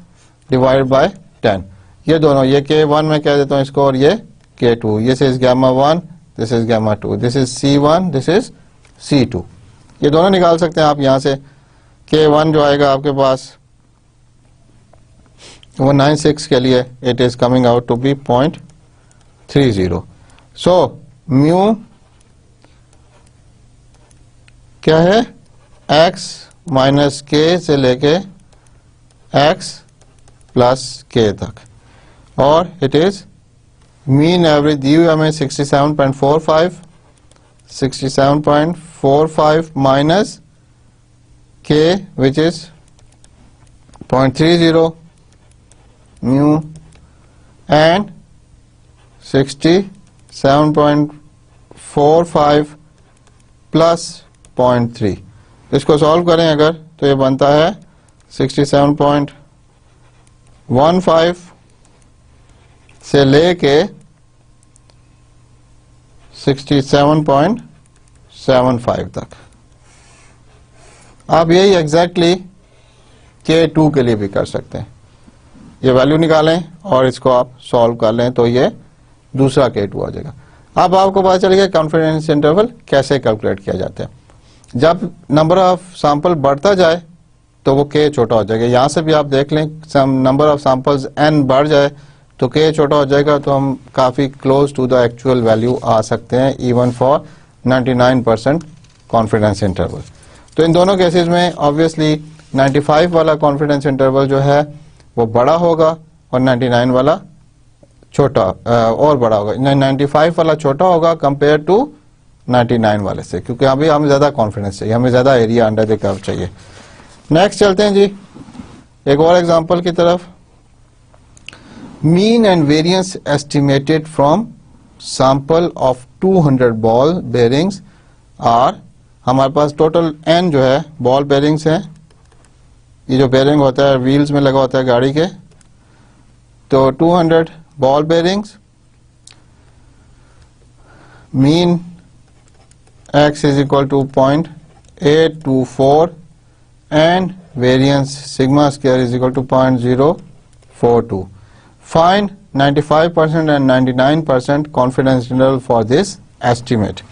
divided by 10. ये दोनों, ये K1 में कह देता हूँ इसको और ये K2. This is gamma 1, this is gamma 2, this is C1, this is C2. ये दोनों निकाल सकते हैं आप यहाँ से. K1 जो आएगा आपके पास 196 के लिए it is coming out to be 0.30. So mu क्या है, x माइनस k से लेके x प्लस k तक, और इट इज मीन एवरेज दी हुई हमें 67.45 minus k which is 0.30 mu and 67.45 plus 0.3. इसको सॉल्व करें अगर तो ये बनता है 67.15 से लेके 67.75 तक. आप यही एग्जैक्टली K2 के लिए भी कर सकते हैं. ये वैल्यू निकालें और इसको आप सॉल्व कर लें तो ये दूसरा K2 आ जाएगा. अब आपको पता चलेगा कॉन्फिडेंस इंटरवल कैसे कैलकुलेट किया जाता है. जब नंबर ऑफ सैंपल बढ़ता जाए तो वो K छोटा हो जाएगा. यहां से भी आप देख लें, नंबर ऑफ सैंपल्स n बढ़ जाए तो K छोटा हो जाएगा, तो हम काफी close to the actual value आ सकते हैं इवन फॉर 99% कॉन्फिडेंस इंटरवल. तो इन दोनों केसेस में ऑब्वियसली 95 वाला कॉन्फिडेंस इंटरवल जो है वो बड़ा होगा और 99 वाला छोटा और बड़ा होगा. 95 वाला छोटा होगा कंपेयर टू 99 वाले से, क्योंकि अभी हमें ज्यादा कॉन्फिडेंस चाहिए, हमें ज्यादा एरिया अंडर द कर्व चाहिए. नेक्स्ट चलते हैं जी एक और एग्जांपल की तरफ. Mean and variance estimated from sample of 200 ball bearings are. हमारे पास टोटल n जो है बॉल बेरिंग्स हैं. ये जो बेरिंग होता है व्हील्स में लगा होता है गाड़ी के, तो 200 ball bearings. Mean x is equal to 0.824 and variance sigma square is equal to 0.042. Find 95% and 99% confidence interval for this estimate.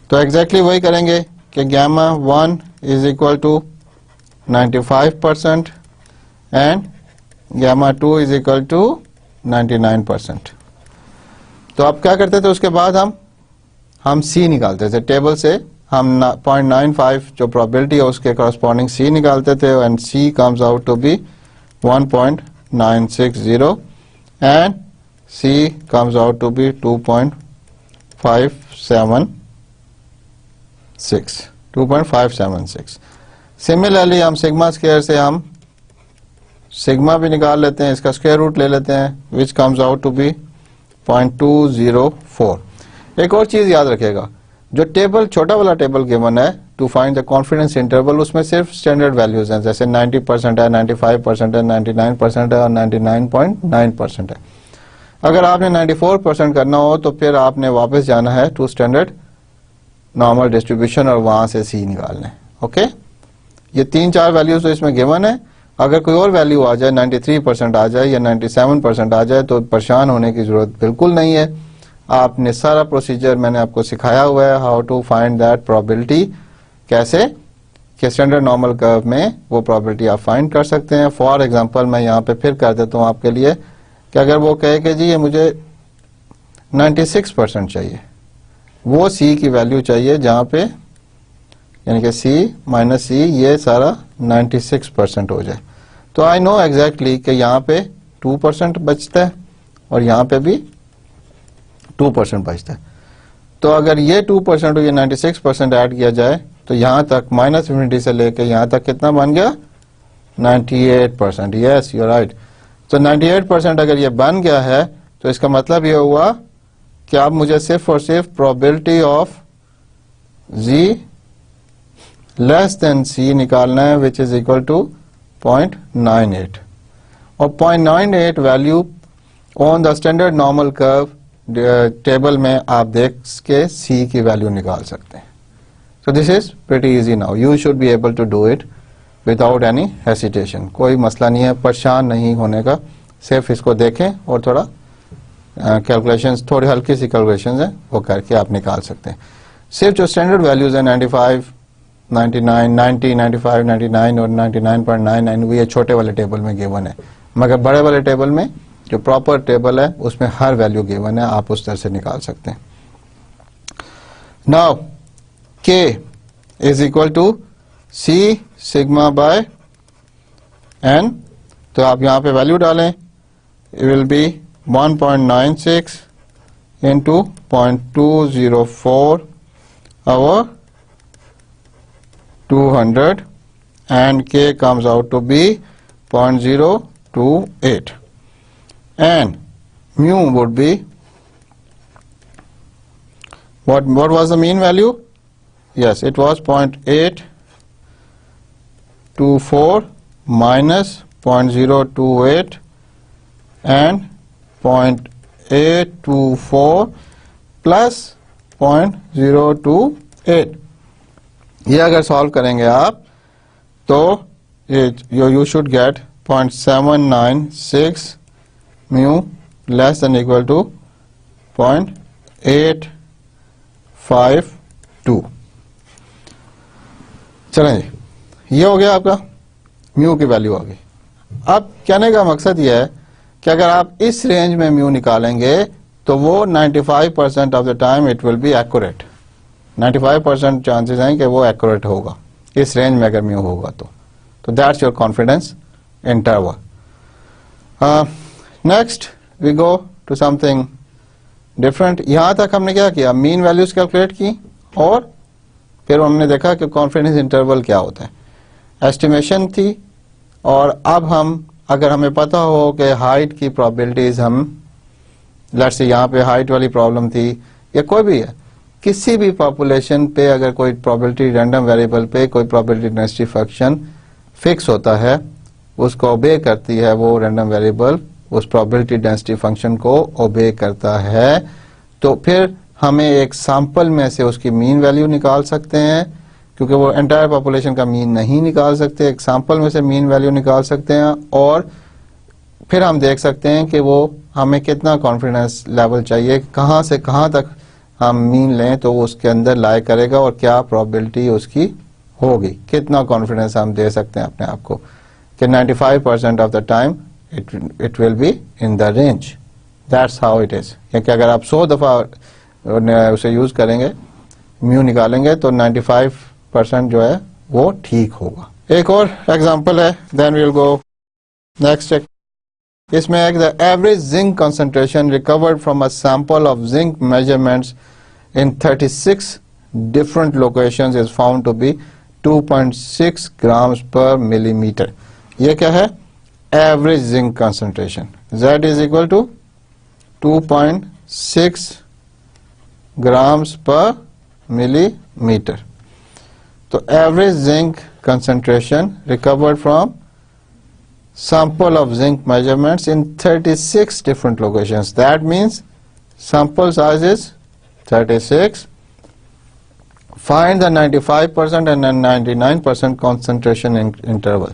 तो exactly वही करेंगे कि gamma 1 is equal to 95% and gamma 2 is equal to 99%. तो अब क्या करते थे, उसके बाद हम C निकालते थे टेबल से. हम 0.95 जो प्रोबेबिलिटी है उसके कॉरस्पॉन्डिंग C निकालते थे and C comes out to be 1.960 and C comes out to be 2.576. Similarly हम सिग्मा स्क्वायर से हम सिग्मा भी निकाल लेते हैं, इसका स्क्वायर रूट ले लेते हैं which comes out to be 0.204. एक और चीज याद रखेगा, जो टेबल छोटा वाला टेबल गिवन है to find the confidence interval, उसमें सिर्फ स्टैंडर्ड वैल्यूज हैं, जैसे 90% है, 95% है, 99% है और 99.9% है. अगर आपने 94% करना हो तो फिर आपने वापस जाना है टू स्टैंडर्ड नॉर्मल डिस्ट्रीब्यूशन और वहां से C निकालना है. ओके, ये 3-4 वैल्यूज तो इसमें गिवन है. अगर कोई और वैल्यू आ जाए, 93% आ जाए या 97% आ जाए, तो परेशान होने की जरूरत बिल्कुल नहीं है. आपने सारा प्रोसीजर मैंने आपको सिखाया हुआ है, how to find that probability, कैसे कि स्टैंडर्ड नॉर्मल कर्व में वो प्रोबेबिलिटी आप फाइंड कर सकते हैं. फॉर एग्जांपल मैं यहाँ पे फिर कर देता हूँ आपके लिए कि अगर वो कहे कि जी ये मुझे 96% चाहिए, वो C की वैल्यू चाहिए जहाँ पे यानी कि C माइनस C ये सारा 96% हो जाए, तो आई नो एग्जैक्टली कि यहाँ पे 2% बचता है और यहाँ पे भी 2% बचता है. तो अगर ये 2% और ये 96% ऐड किया जाए तो यहाँ तक माइनस इन्फिनिटी से लेके यहाँ तक कितना बन गया, 98%. Yes you are right. तो 98% अगर ये बन गया है तो इसका मतलब ये हुआ कि आप मुझे सिर्फ और सिर्फ probability of Z less then C निकालना है विच इज इक्वल टू 0.98 और 0.98 value on the standard normal curve table में आप देख के सी की वैल्यू निकाल सकते हैं. So this is pretty easy now. You should be able to do it without any hesitation. कोई मसला नहीं है, परेशान नहीं होने का. सिर्फ इसको देखें और थोड़ा कैलकुलेशंस, थोड़ी हल्की सी कैलकुलेशंस हैं वो करके आप निकाल सकते हैं. सिर्फ जो स्टैंडर्ड वैल्यूज है 95, 99, 90, 95, 99 और 99.99 वो ये छोटे वाले टेबल में गिवन है, मगर बड़े वाले टेबल में जो प्रॉपर टेबल है उसमें हर वैल्यू गिवन है, आप उस तरह से निकाल सकते हैं. Now k is equal to c sigma by n. तो आप यहां पे वैल्यू डालें, it will be 1.96 into 0.204 over 200 and k comes out to be 0.028 and mu would be what was the mean value? Yes, it was 0.824 minus 0.028 and 0.824 plus 0.028. ये अगर सॉल्व करेंगे आप तो you should get 0.796 mu less than equal to 0.852. चलें जी, ये हो गया आपका म्यू की वैल्यू आ गई. अब कहने का मकसद ये है कि अगर आप इस रेंज में म्यू निकालेंगे तो वो 95% of the time it will be accurate. 95% chances हैं कि वो एक्यूरेट होगा इस रेंज में अगर म्यू होगा तो that's your confidence interval. Next we go to something different. यहां तक हमने क्या किया, मीन वैल्यूज कैलकुलेट की और फिर हमने देखा कि कॉन्फिडेंस इंटरवल क्या होता है. एस्टिमेशन थी और अब हम अगर हमें पता हो कि हाइट की प्रोबेबिलिटीज, हम लेट्स से यहाँ पे हाइट वाली प्रॉब्लम थी या कोई भी है, किसी भी पॉपुलेशन पे अगर कोई प्रोबेबिलिटी रैंडम वेरिएबल पे कोई प्रोबेबिलिटी डेंसिटी फंक्शन फिक्स होता है, उसको ओबे करती है वो रैंडम वेरिएबल, उस प्रोबेबिलिटी डेंसिटी फंक्शन को ओबे करता है, तो फिर हमें एक सैंपल में से उसकी मीन वैल्यू निकाल सकते हैं, क्योंकि वो एंटायर पॉपुलेशन का मीन नहीं निकाल सकते, एक सैंपल में से मीन वैल्यू निकाल सकते हैं और फिर हम देख सकते हैं कि वो हमें कितना कॉन्फिडेंस लेवल चाहिए, कहाँ से कहाँ तक हम मीन लें तो वो उसके अंदर लाई करेगा और क्या प्रोबेबिलिटी उसकी होगी, कितना कॉन्फिडेंस हम दे सकते हैं अपने आप को कि 95% of the time it will be in the range. That's how it is. क्योंकि अगर आप 100 दफा उसे यूज करेंगे, म्यू निकालेंगे तो 95% जो है वो ठीक होगा. एक और एग्जांपल है, then we will go next. इसमें एक the average zinc concentration recovered from a sample of zinc measurements in 36 different locations is found to be 2.6 grams per millimetre. ये क्या है? Average zinc concentration. Z is equal to 2.6 grams per millimetre. तो average zinc concentration recovered from sample of zinc measurements in 36 different locations. That means sample size is 36. Find the 95% and the 99% concentration interval.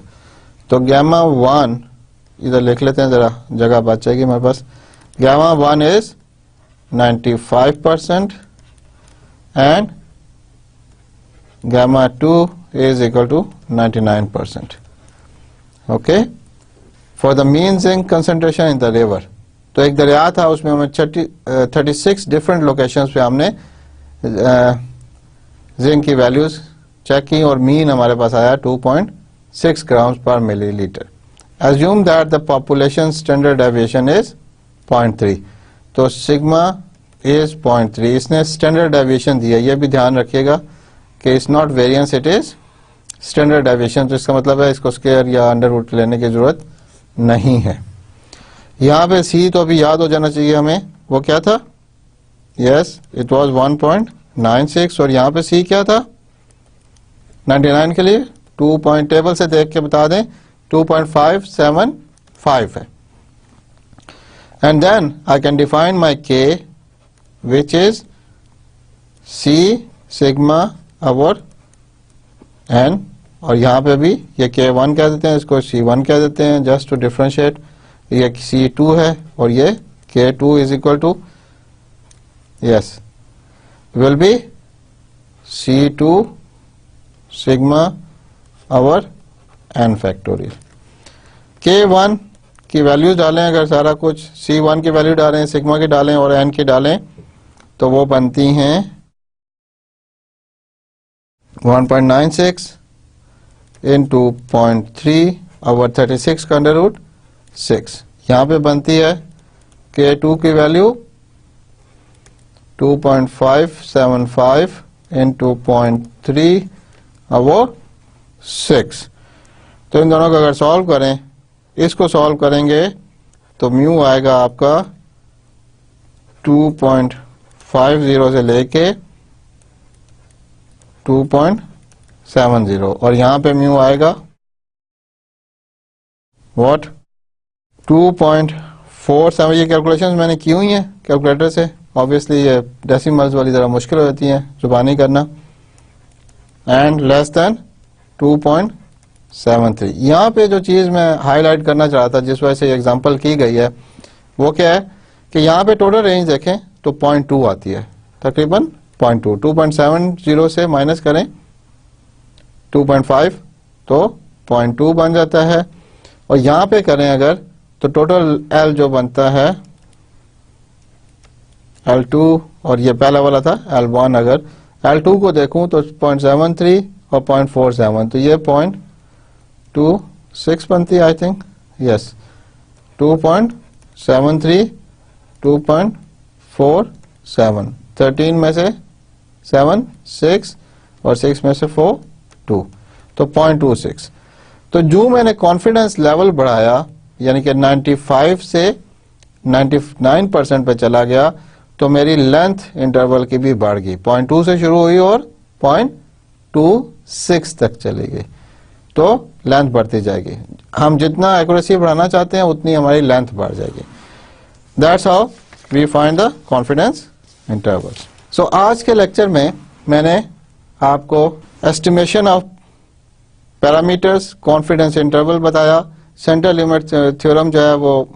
तो gamma 1 इधर लिख लेते हैं, जरा जगह बच जाएगी हमारे पास. gamma 1 is 95% and gamma 2 is equal to 99%. Okay, for the mean zinc concentration in the river. तो एक दरिया था, उसमें हमें 36 डिफरेंट लोकेशंस पे हमने जिंक की वैल्यूज चेक की और मीन हमारे पास आया 2.6 ग्राम्स पर millilitre. Assume that the population standard deviation is 0.3. तो सिग्मा is 0.3. इसने स्टैंडर्ड डेविएशन दिया, ये भी ध्यान रखिएगा कि it's not variance, it is standard deviation. तो इसका मतलब है इसको स्क्वायर या अंडर रूट लेने की जरूरत नहीं है. यहाँ पे सी तो अभी याद हो जाना चाहिए हमें, वो क्या था? यस, इट वाज 1.96 और यहाँ पे सी क्या था 99 के लिए? 2 पॉइंट टेबल से देख के बता दें 2.575 है. And then I can define my K which is C sigma over N, और यहाँ पे भी ये K1 कह देते हैं, इसको C1 कह देते हैं, जस्ट टू डिफ्रेंशिएट। ये C2 है और ये K2 is equal to, yes, will be C2 sigma over N factorial. K1 की वैल्यूज डालें, अगर सारा कुछ C1 की वैल्यू डालें, सिग्मा की डालें और n की डालें, तो वो बनती हैं 1.96 इंटू 0.3 ओवर 36 का अंडर रूट 6। यहाँ पे बनती है K2 की वैल्यू 2.575 इंटू 0.3 ओवर 6। तो इन दोनों को अगर सॉल्व करें, इसको सॉल्व करेंगे तो म्यू आएगा आपका 2.50 से लेके 2.70, और यहां पे म्यू आएगा व्हाट 2.47। ये कैलकुलेशंस मैंने की हुई हैं कैलकुलेटर से, ऑब्वियसली ये डेसिमल्स वाली जरा मुश्किल हो जाती हैं जुबानी करना, एंड लेस देन 2.73। यहाँ पे जो चीज मैं हाईलाइट करना चाह रहा था, जिस वजह से एग्जांपल की गई है, वो क्या है कि यहाँ पे टोटल रेंज देखें तो 0.2 आती है, तकरीबन 0.2। 2.70 से माइनस करें 2.5 तो 0.2 बन जाता है, और यहाँ पे करें अगर तो टोटल L जो बनता है L2, और ये पहला वाला था L1, अगर L2 को देखूं तो 0.73 और 0.47, तो ये 0.26 बनती है, आई थिंक, यस, 2.73 2.47, 13 में से 7 6 और 6 में से 4 2, तो 0.26। तो जो मैंने कॉन्फिडेंस लेवल बढ़ाया, यानी कि 95 से 99% पे चला गया, तो मेरी लेंथ इंटरवल की भी बढ़ गई, 0.2 से शुरू हुई और 0.26 तक चली गई, तो लेंथ बढ़ती जाएगी। हम जितना एक्यूरेसी बढ़ाना चाहते हैं उतनी हमारी लेंथ बढ़ जाएगी। That's how we find the confidence intervals. So आज के लेक्चर में मैंने आपको estimation of parameters, confidence interval बताया, सेंटर लिमिट थ्योरम जो है वो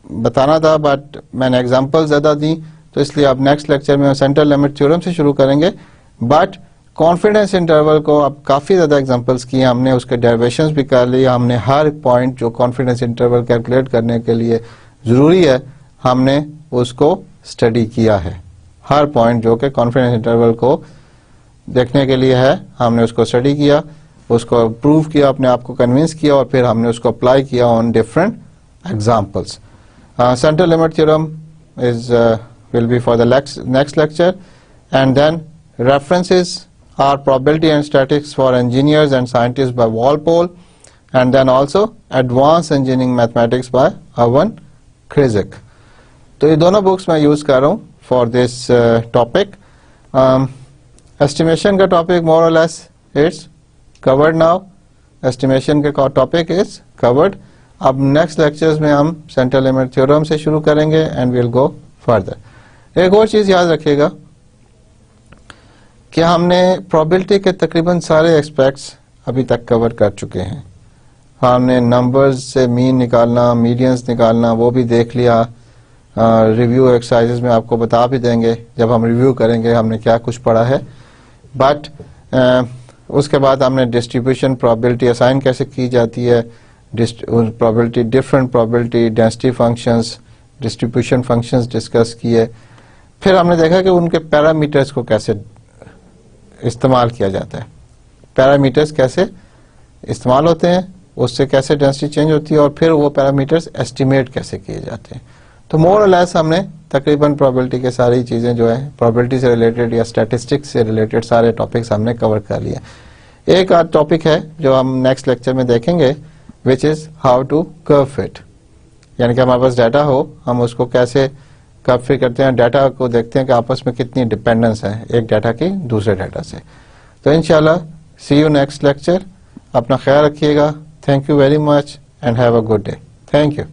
बताना था, बट मैंने एग्जांपल ज़्यादा दी, तो इसलिए अब नेक्स्ट लेक्चर में सेंटर लिमिट थ्योरम से शुरू करेंगे। बट कॉन्फिडेंस इंटरवल को अब काफ़ी ज़्यादा एग्जांपल्स किए हमने, उसके डेरिवेशंस भी कर लिए हमने। हर पॉइंट जो कॉन्फिडेंस इंटरवल कैलकुलेट करने के लिए ज़रूरी है, हमने उसको स्टडी किया है। हर पॉइंट जो कि कॉन्फिडेंस इंटरवल को देखने के लिए है, हमने उसको स्टडी किया, उसको प्रूव किया, अपने आप को कन्विंस किया, और फिर हमने उसको अप्लाई किया on different examples. Centre limit theorem is will be for the next lecture, and then references are probability and statistics for engineers and scientists by Walpole, and then also advanced engineering mathematics by Erwin Krzyk। तो ये दोनों बुक्स मैं यूज कर रहा हूँ फॉर दिस टॉपिक। एस्टिमेशन का टॉपिक मोर और less it's covered now, estimation का टॉपिक इज कवर्ड। अब नेक्स्ट लेक्चर्स में हम सेंटर लिमिट थ्योरम से शुरू करेंगे एंड विल गो फर्दर। एक और चीज याद रखिएगा कि हमने प्रोबेबिलिटी के तकरीबन सारे एस्पेक्ट्स अभी तक कवर कर चुके हैं। हमने नंबर्स से मीन निकालना, मीडियंस निकालना, वो भी देख लिया। रिव्यू एक्सरसाइजेस में आपको बता भी देंगे जब हम रिव्यू करेंगे हमने क्या कुछ पढ़ा है। बट उसके बाद हमने डिस्ट्रीब्यूशन प्रोबेबिलिटी असाइन कैसे की जाती है, probability, different probability, density functions, distribution functions discuss किए। फिर हमने देखा कि उनके पैरामीटर्स को कैसे इस्तेमाल किया जाता है, पैरामीटर्स कैसे इस्तेमाल होते हैं, उससे कैसे डेंसिटी चेंज होती है, और फिर वो पैरामीटर्स एस्टिमेट कैसे किए जाते हैं। तो मोर और लेस हमने तकरीबन प्रोबेबिलिटी के सारी चीज़ें जो है प्रोबेबिलिटी से रिलेटेड या स्टैटिस्टिक्स से रिलेटेड सारे टॉपिक्स हमने कवर कर लिए। एक आध टॉपिक है जो हम नेक्स्ट लेक्चर में देखेंगे, which is how to curve fit, यानी कि हमारे पास डाटा हो, हम उसको कैसे कर्व फिट करते हैं, डाटा को देखते हैं कि आपस में कितनी डिपेंडेंस है एक डाटा की दूसरे डाटा से। तो इंशाल्लाह सी यू नेक्स्ट लेक्चर। अपना ख्याल रखिएगा। Thank you very much and have a good day. Thank you.